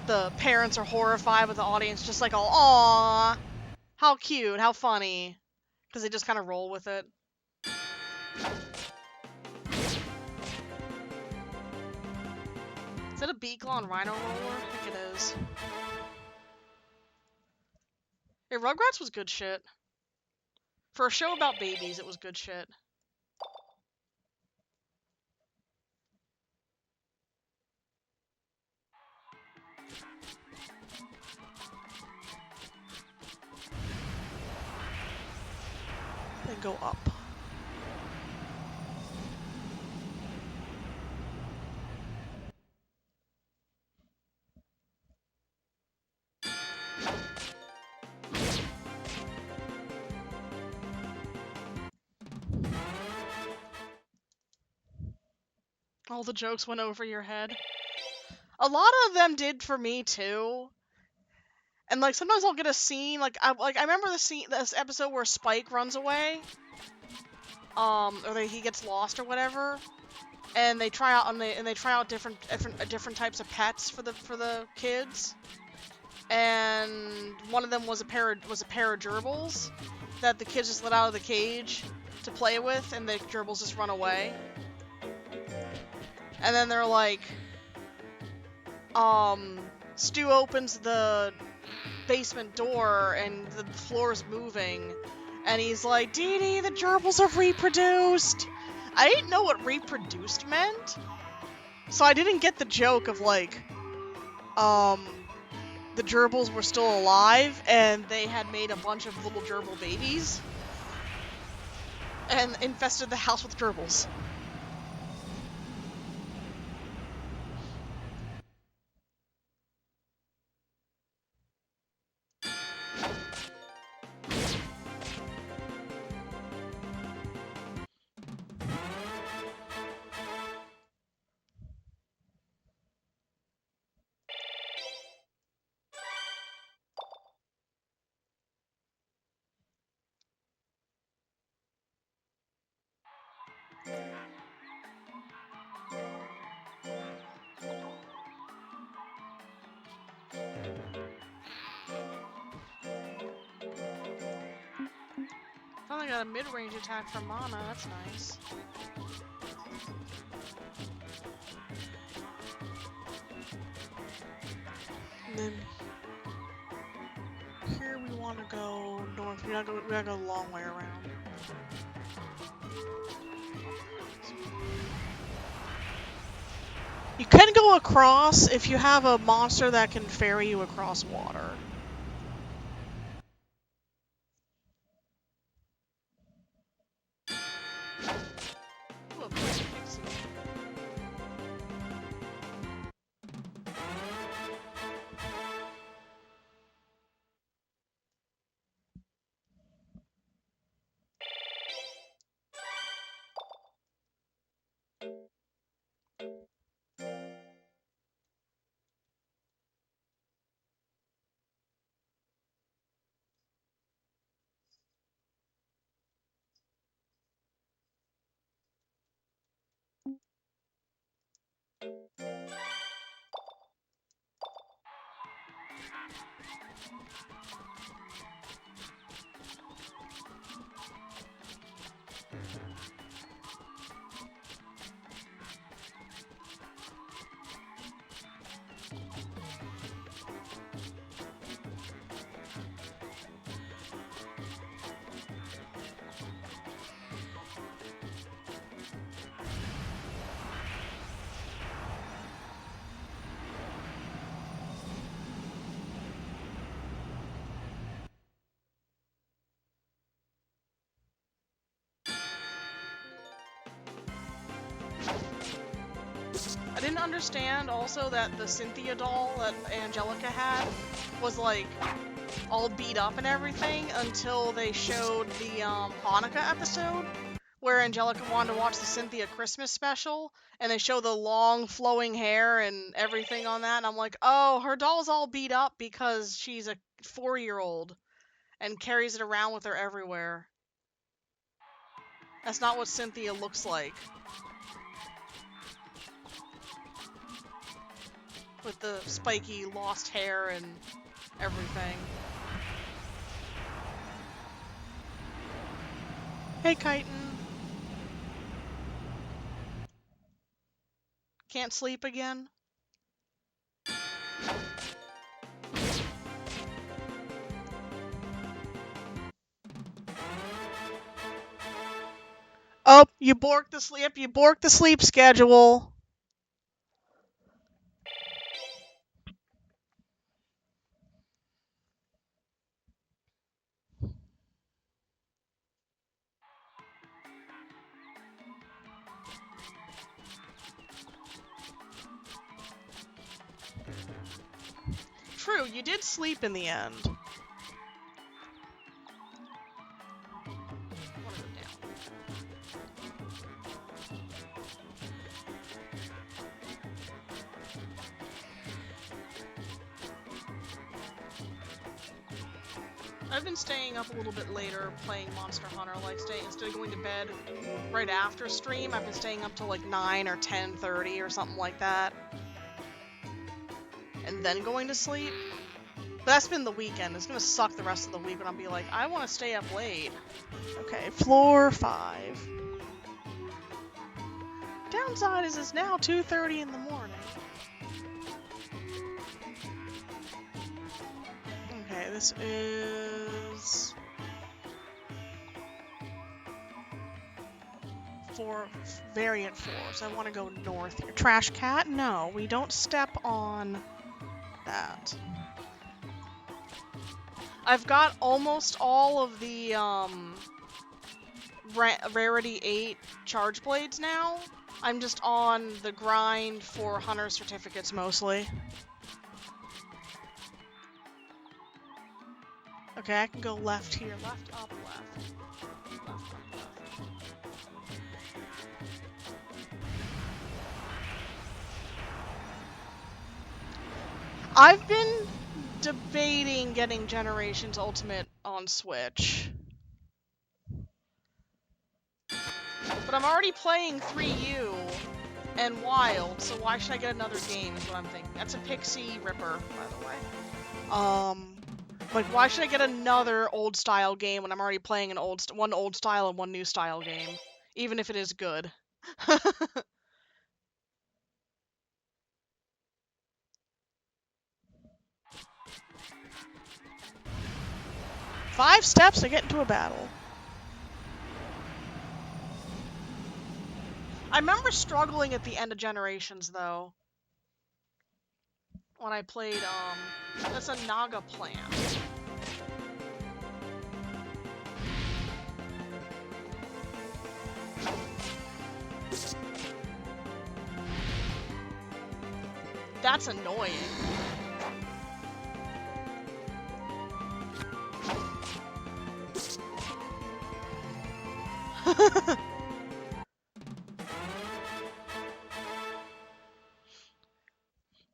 the parents are horrified, but the audience just like, aww, how cute, how funny, because they just kind of roll with it. Is that a Beaklon Rhino roller? I think it is. Hey, Rugrats was good shit. For a show about babies, it was good shit. Then go up. All the jokes went over your head. A lot of them did for me too. And like sometimes I'll get a scene like I remember this episode where Spike runs away, or he gets lost or whatever, and they try out different types of pets for the kids, and one of them was a pair of gerbils that the kids just let out of the cage to play with, and the gerbils just run away. And then they're like, Stu opens the basement door and the floor's moving, and he's like, Dee Dee, the gerbils have reproduced! I didn't know what reproduced meant, so I didn't get the joke of like, the gerbils were still alive and they had made a bunch of little gerbil babies and infested the house with gerbils. Finally got a mid-range attack from Mana, that's nice. And then here we want to go north. We gotta go a long way around. You can go across if you have a monster that can ferry you across water. I didn't understand also that the Cynthia doll that Angelica had was like all beat up and everything until they showed the Hanukkah episode where Angelica wanted to watch the Cynthia Christmas special, and they show the long flowing hair and everything on that, and I'm like, oh, her doll's all beat up because she's a 4-year-old and carries it around with her everywhere. That's not what Cynthia looks like. With the spiky lost hair and everything. Hey, Chitin. Can't sleep again? Oh, you borked the sleep. You borked the sleep schedule. True, you did sleep in the end. I've been staying up a little bit later playing Monster Hunter, like instead of going to bed right after stream, I've been staying up till like 9 or 10:30 or something like that. And then going to sleep. But that's been the weekend. It's gonna suck the rest of the week when I'll be like, I wanna stay up late. Okay, floor 5. Downside is it's now 2:30 in the morning. Okay, this is... for variant 4, so I want to go north here. Trash cat? No, we don't step on that. I've got almost all of the Rarity 8 charge blades now. I'm just on the grind for hunter certificates mostly. Okay, I can go left here. Left, up, left. Left, up, left. I've been debating getting Generations Ultimate on Switch. But I'm already playing 3U and Wild, so why should I get another game is what I'm thinking. That's a Pixie Ripper, by the way. Like, why should I get another old style game when I'm already playing one old style and one new style game? Even if it is good. 5 steps to get into a battle. I remember struggling at the end of Generations, though. When I played, that's a Naga plant. That's annoying.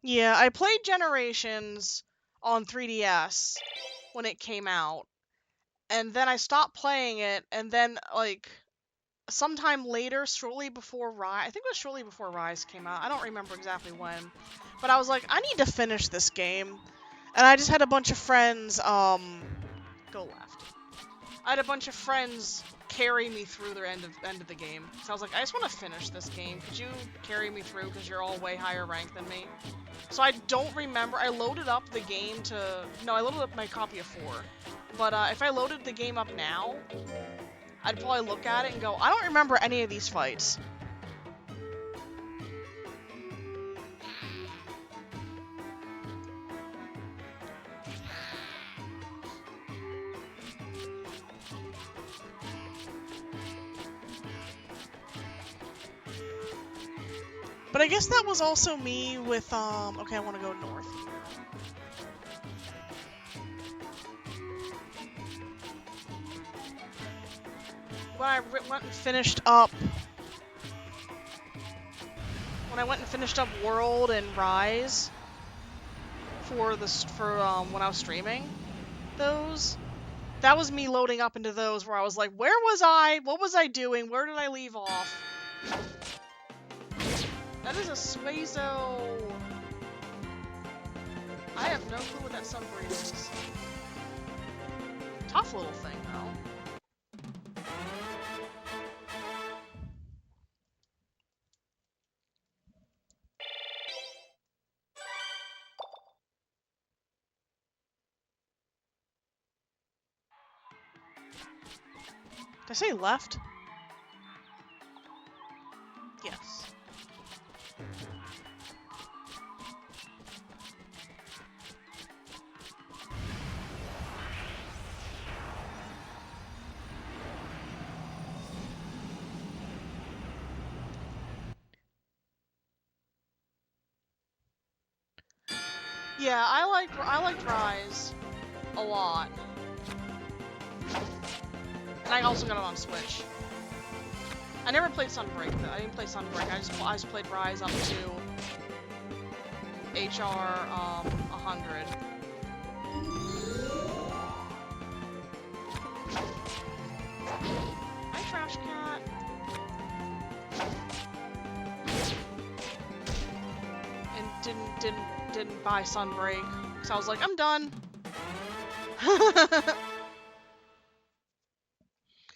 Yeah, I played Generations on 3DS when it came out, and then I stopped playing it, and then, like, sometime later, shortly before Rise, I think it was shortly before Rise came out, I don't remember exactly when, but I was like, I need to finish this game, and I just had a bunch of friends, go left. I had a bunch of friends carry me through the end of the game. So I was like, I just want to finish this game. Could you carry me through because you're all way higher ranked than me? So I don't remember. I loaded up the game to... No, I loaded up my copy of 4. But if I loaded the game up now, I'd probably look at it and go, I don't remember any of these fights. But I guess that was also me with, okay, I want to go north. When I went and finished up... When I went and finished up World and Rise for when I was streaming those, that was me loading up into those where I was like, where was I? What was I doing? Where did I leave off? That is a Suezo. I have no clue what that submarine is. Tough little thing, though. Did I say left? Yeah, I liked Rise a lot. And I also got it on Switch. I never played Sunbreak though. I didn't play Sunbreak. I just played Rise up to HR 100. Hi, Trash Cat. And didn't buy Sunbreak. So I was like, I'm done.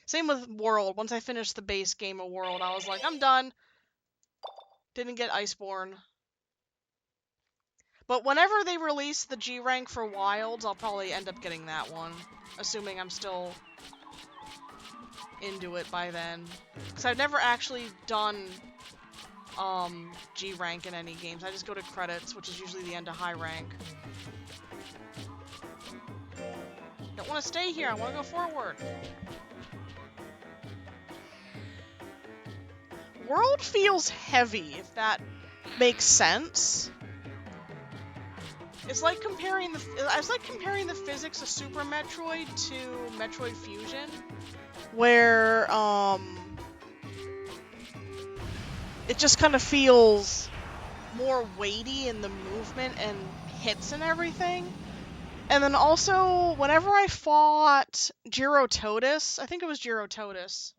Same with World. Once I finished the base game of World, I was like, I'm done. Didn't get Iceborne. But whenever they release the G rank for Wilds, I'll probably end up getting that one. Assuming I'm still into it by then. Because I've never actually done G rank in any games. I just go to credits, which is usually the end of high rank. Don't want to stay here, I want to go forward. World feels heavy, if that makes sense. It's like comparing the physics of Super Metroid to Metroid Fusion, where it just kind of feels more weighty in the movement and hits and everything. And then also, whenever I fought Gyrototus, I think it was Gyrototus.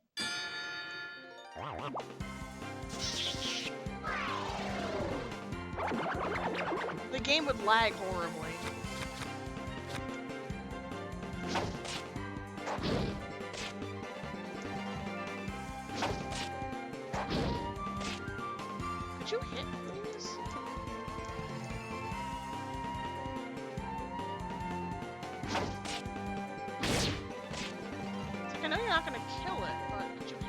The game would lag horribly. Could you hit, please? It's like, I know you're not gonna kill it, but could you hit?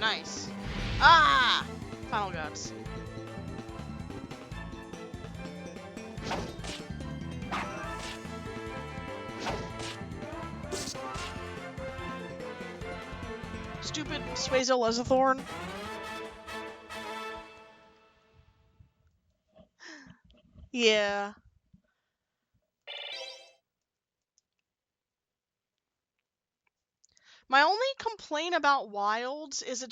Nice. Ah! Final Guts. Stupid Suezo Lesithorn. Yeah. My only complaint about Wilds is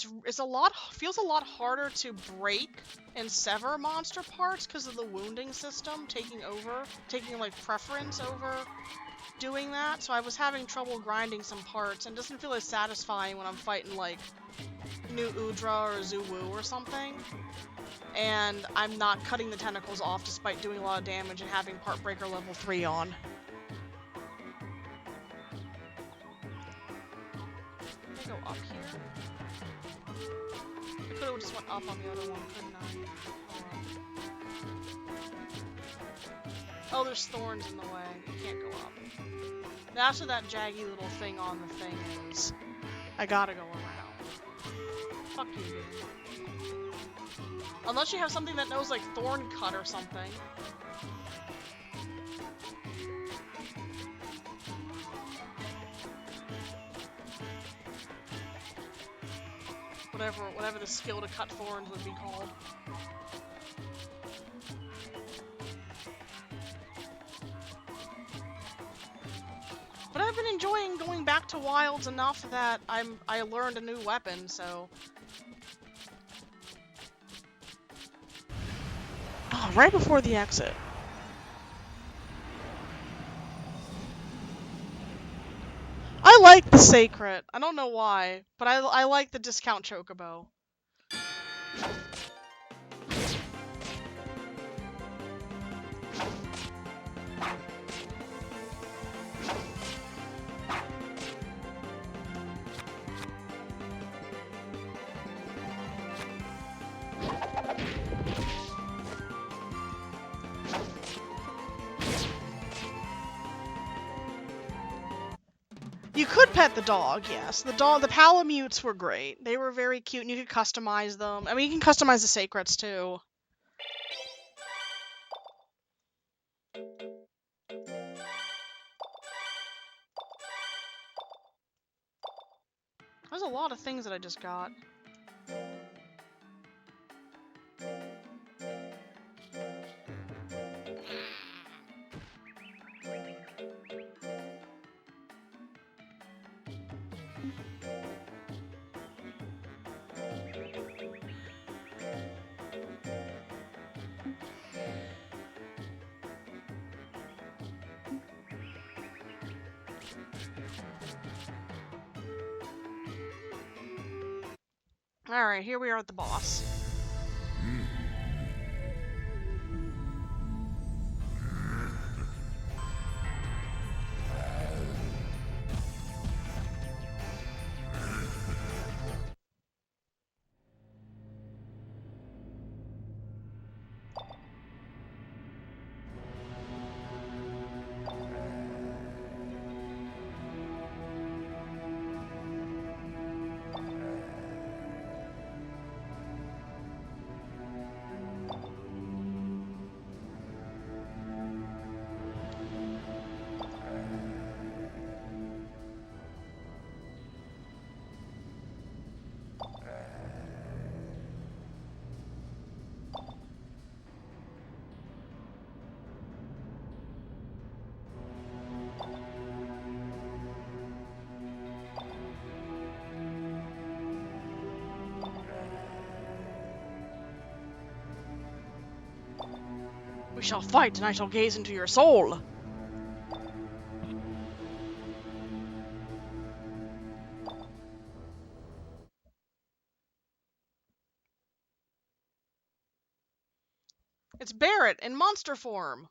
feels a lot harder to break and sever monster parts because of the wounding system taking like preference over doing that. So I was having trouble grinding some parts and it doesn't feel as satisfying when I'm fighting like New Udra or Zuwu or something. And I'm not cutting the tentacles off despite doing a lot of damage and having Part Breaker level 3 on. Go up here? I could've just went up on the other one, couldn't I? Oh, there's thorns in the way. You can't go up. That's what that jaggy little thing on the thing is. I gotta go around. Fuck you, dude. Unless you have something that knows, like, Thorn Cut or something. Whatever the skill to cut thorns would be called. But I've been enjoying going back to Wilds enough that I learned a new weapon, so... Oh, right before the exit. I like the Sacred. I don't know why, but I like the discount Chocobo. You could pet the dog, yes. The Palamutes were great. They were very cute, and you could customize them. I mean, you can customize the Sacrets, too. lot of things that I just got. Alright, here we are at the boss. We shall fight, and I shall gaze into your soul! It's Barret in monster form!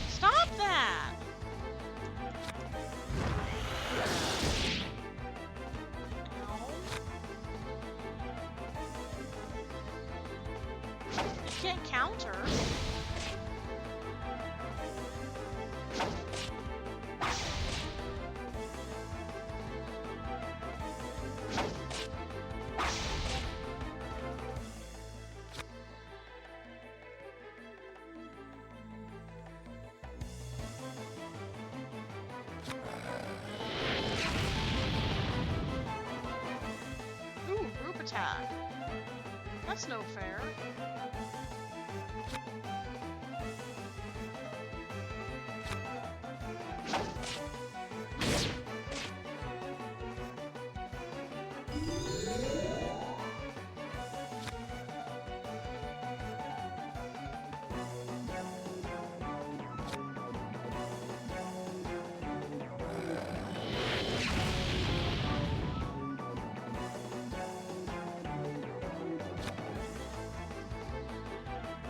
Stop that! Ow. You can't counter. Ooh, group attack. That's no fair.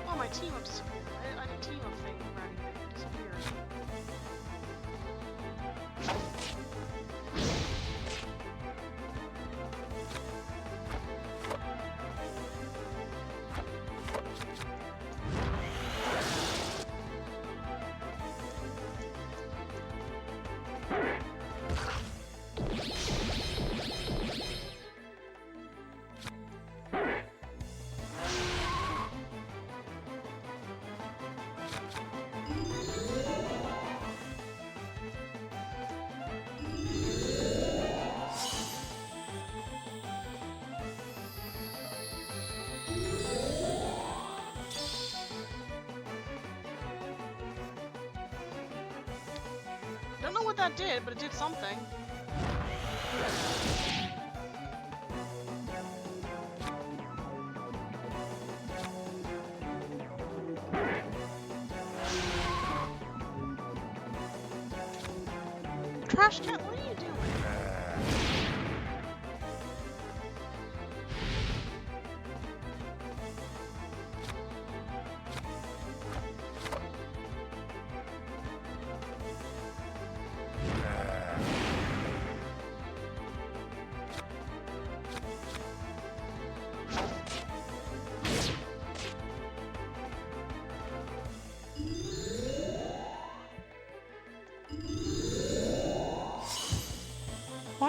Oh, my team ups. I did team up thing running it disappeared. Don't know what that did, but it did something. Trash Cat, what are you doing?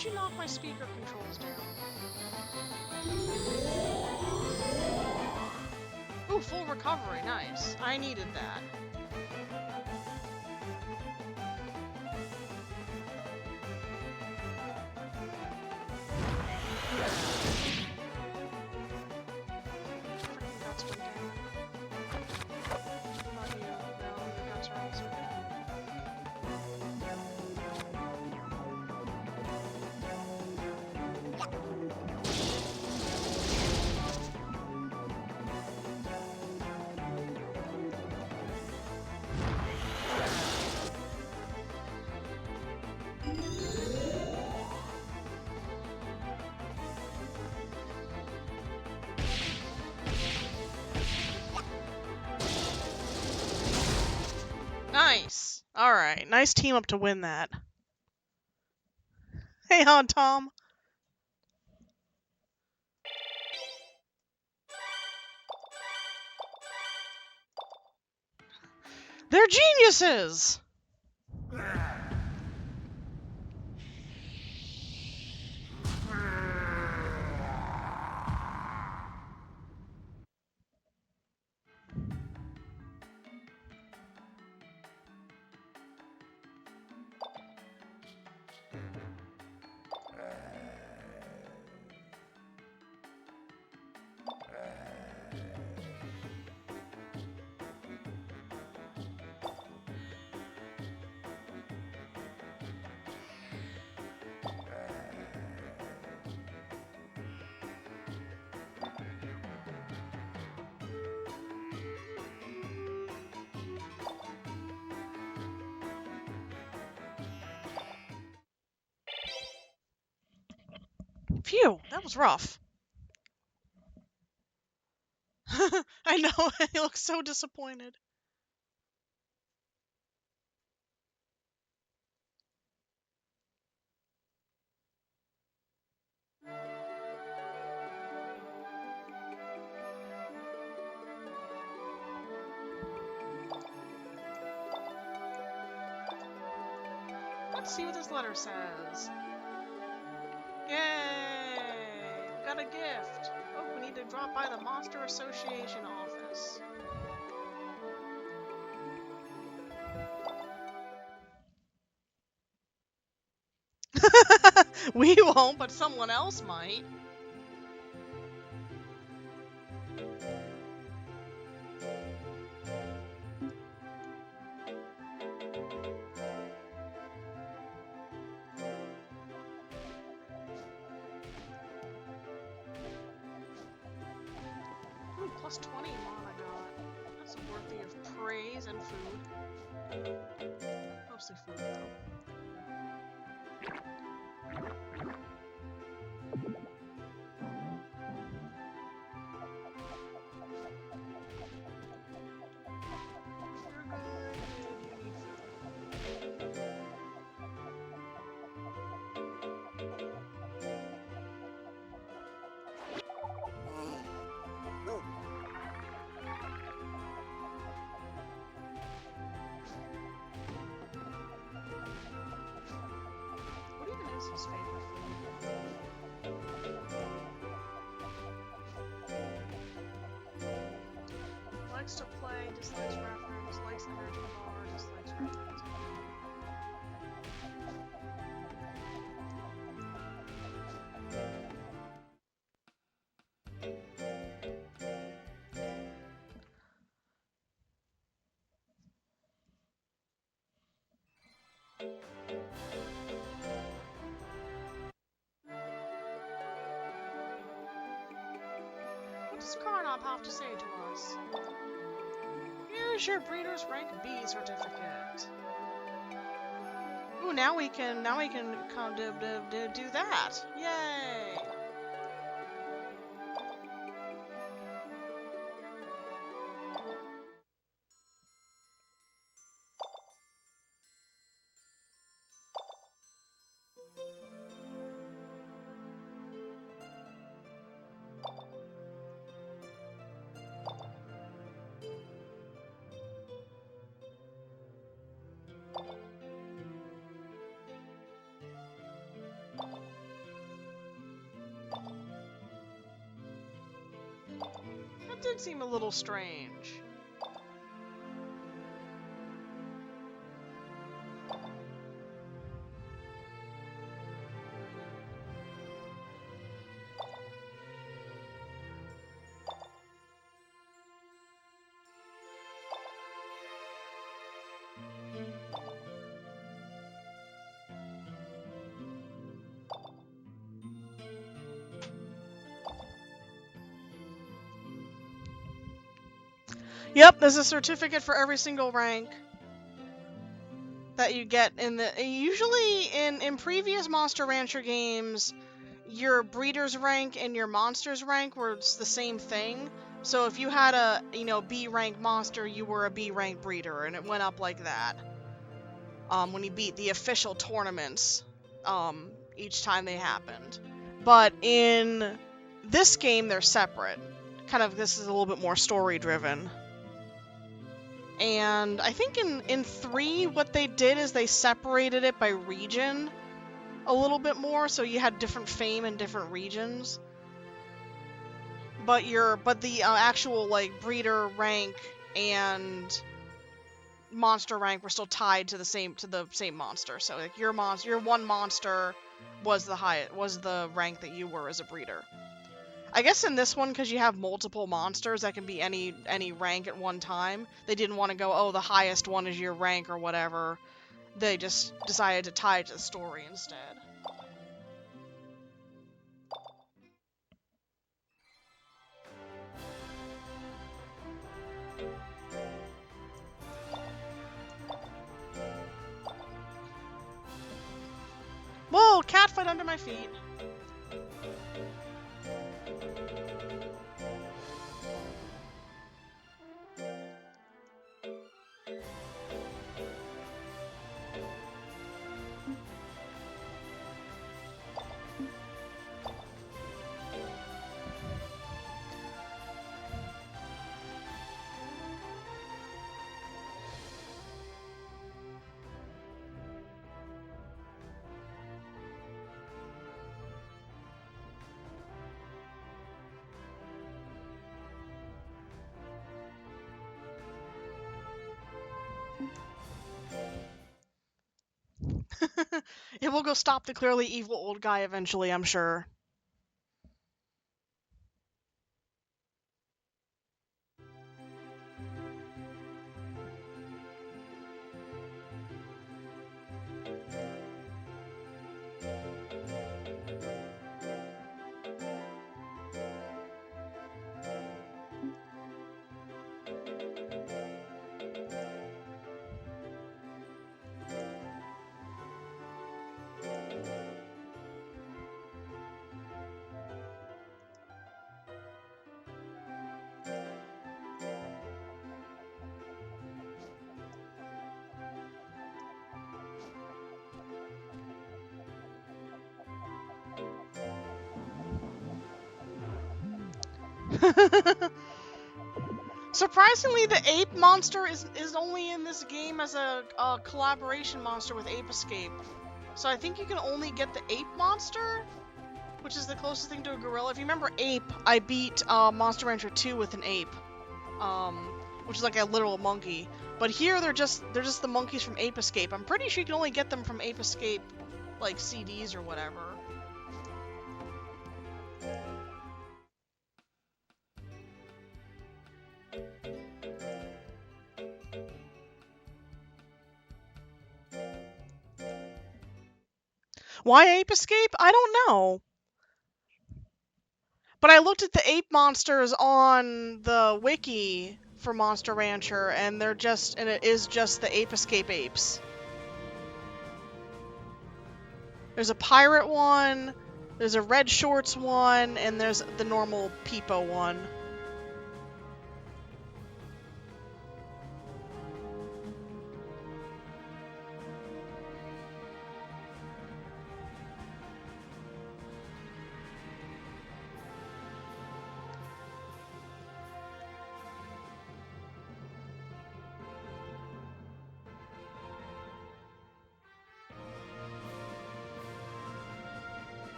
Why'd you knock my speaker controls down? Ooh, full recovery, nice. I needed that. Nice! Alright, nice team up to win that. Hey on, Tom! They're geniuses! Phew, that was rough. I know, he looks so disappointed. Let's see what this letter says. Yay! We got a gift. Oh, we need to drop by the Monster Association office. We won't, but someone else might. Ooh, plus 20 mana got. That's worthy of praise and food. Mostly food, though. What even is his favorite food? Likes to play, dislikes reference, likes energy bar, dislikes reference. What does Karnov have to say to us? Here's your breeder's rank B certificate. Ooh, now we can come do that. Yay! That did seem a little strange. Yep, there's a certificate for every single rank that you get in the... Usually in previous Monster Rancher games, your breeder's rank and your monster's rank were the same thing. So if you had a, B rank monster, you were a B rank breeder, and it went up like that. When you beat the official tournaments, each time they happened. But in this game, they're separate. Kind of, this is a little bit more story-driven. And I think in 3, what they did is they separated it by region a little bit more, so you had different fame in different regions. But the actual, like, breeder rank and monster rank were still tied to the same monster. So like your one monster was the rank that you were as a breeder. I guess in this one, because you have multiple monsters that can be any rank at one time, they didn't want to go, oh, the highest one is your rank or whatever. They just decided to tie it to the story instead. Whoa, catfight under my feet. It will go stop the clearly evil old guy eventually, I'm sure. Surprisingly, the ape monster is only in this game as a collaboration monster with Ape Escape. So I think you can only get the ape monster, which is the closest thing to a gorilla. If you remember Ape, I beat Monster Rancher 2 with an ape, which is like a literal monkey. But here they're just the monkeys from Ape Escape. I'm pretty sure you can only get them from Ape Escape, like CDs or whatever. Why Ape Escape? I don't know. But I looked at the ape monsters on the wiki for Monster Rancher, and it is just the Ape Escape apes. There's a pirate one, there's a red shorts one, and there's the normal Peepo one.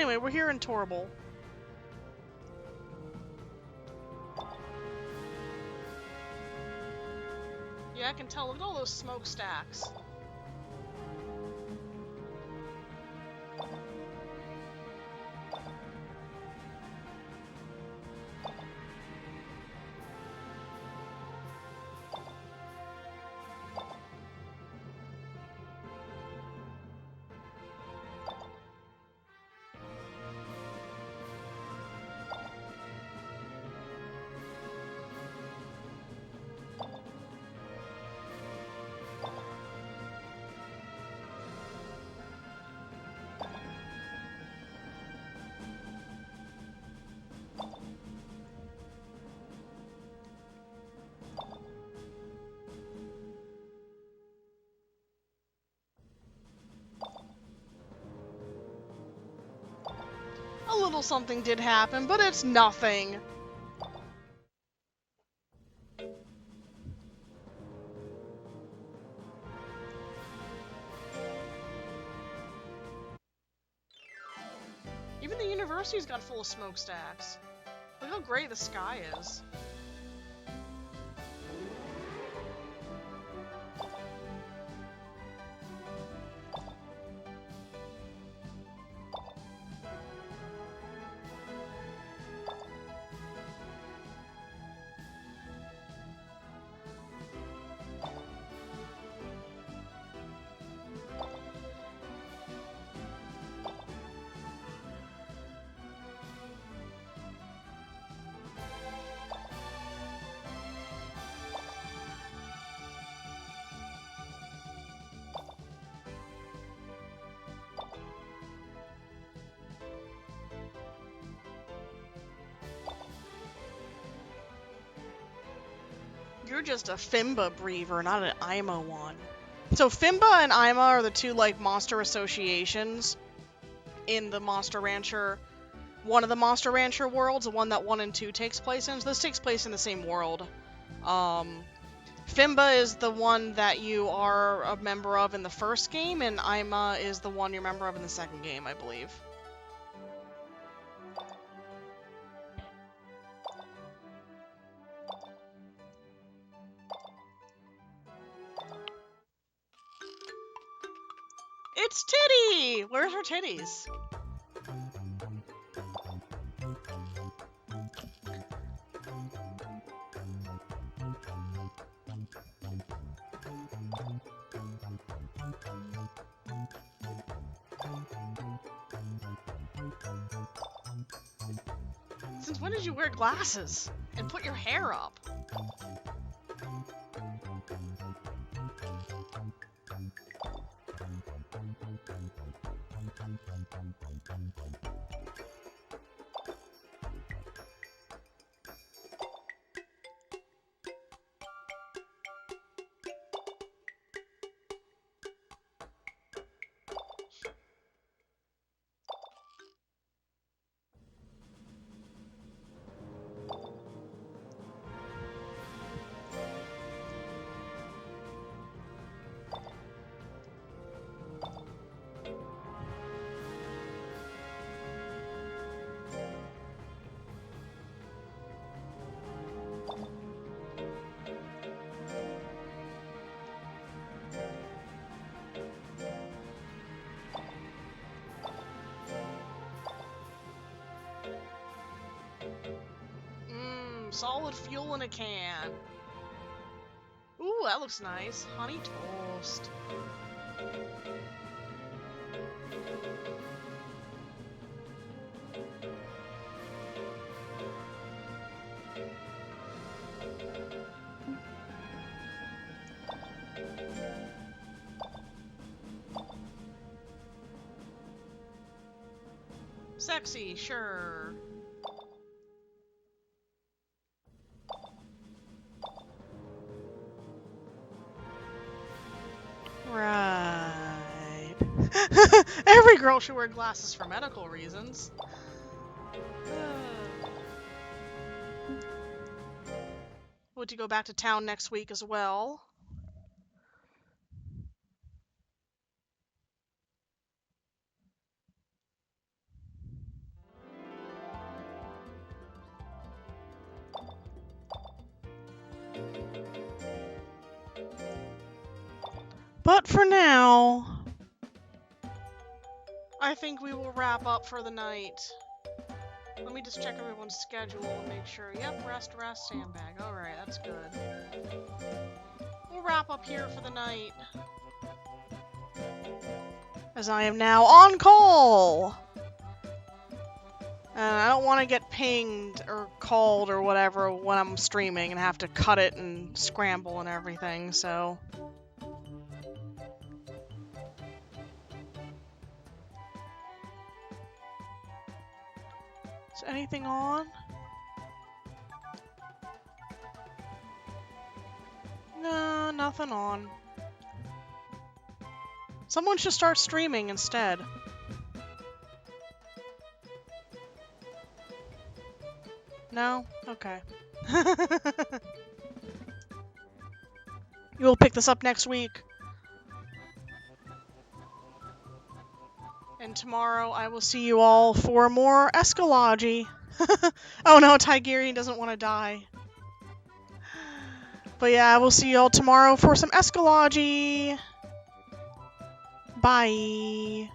Anyway, we're here in Torble. Yeah, I can tell. Look at all those smokestacks. A little something did happen, but it's nothing. Even the university's got full of smokestacks. Look how great the sky is. You're just a Fimba Breaver, not an Ima one. So Fimba and Ima are the two, like, monster associations in the Monster Rancher, one of the Monster Rancher worlds, the one that 1 and 2 takes place in. So this takes place in the same world. Fimba is the one that you are a member of in the first game, and Ima is the one you're a member of in the second game, I believe. It's Titty! Where's her titties? Since when did you wear glasses? And put your hair up? Solid fuel in a can. Ooh, that looks nice. Honey toast. Sexy, sure. Right. Every girl should wear glasses for medical reasons. Would you go back to town next week as well? But for now, I think we will wrap up for the night. Let me just check everyone's schedule and make sure. Yep, rest, sandbag. Alright, that's good. We'll wrap up here for the night. As I am now on call! And I don't want to get pinged or called or whatever when I'm streaming and have to cut it and scramble and everything, so... Is anything on? No, nothing on. Someone should start streaming instead. No? Okay. You will pick this up next week. And tomorrow I will see you all for more Escalology. Oh no, Tigerian doesn't want to die. But yeah, I will see you all tomorrow for some Escalology. Bye.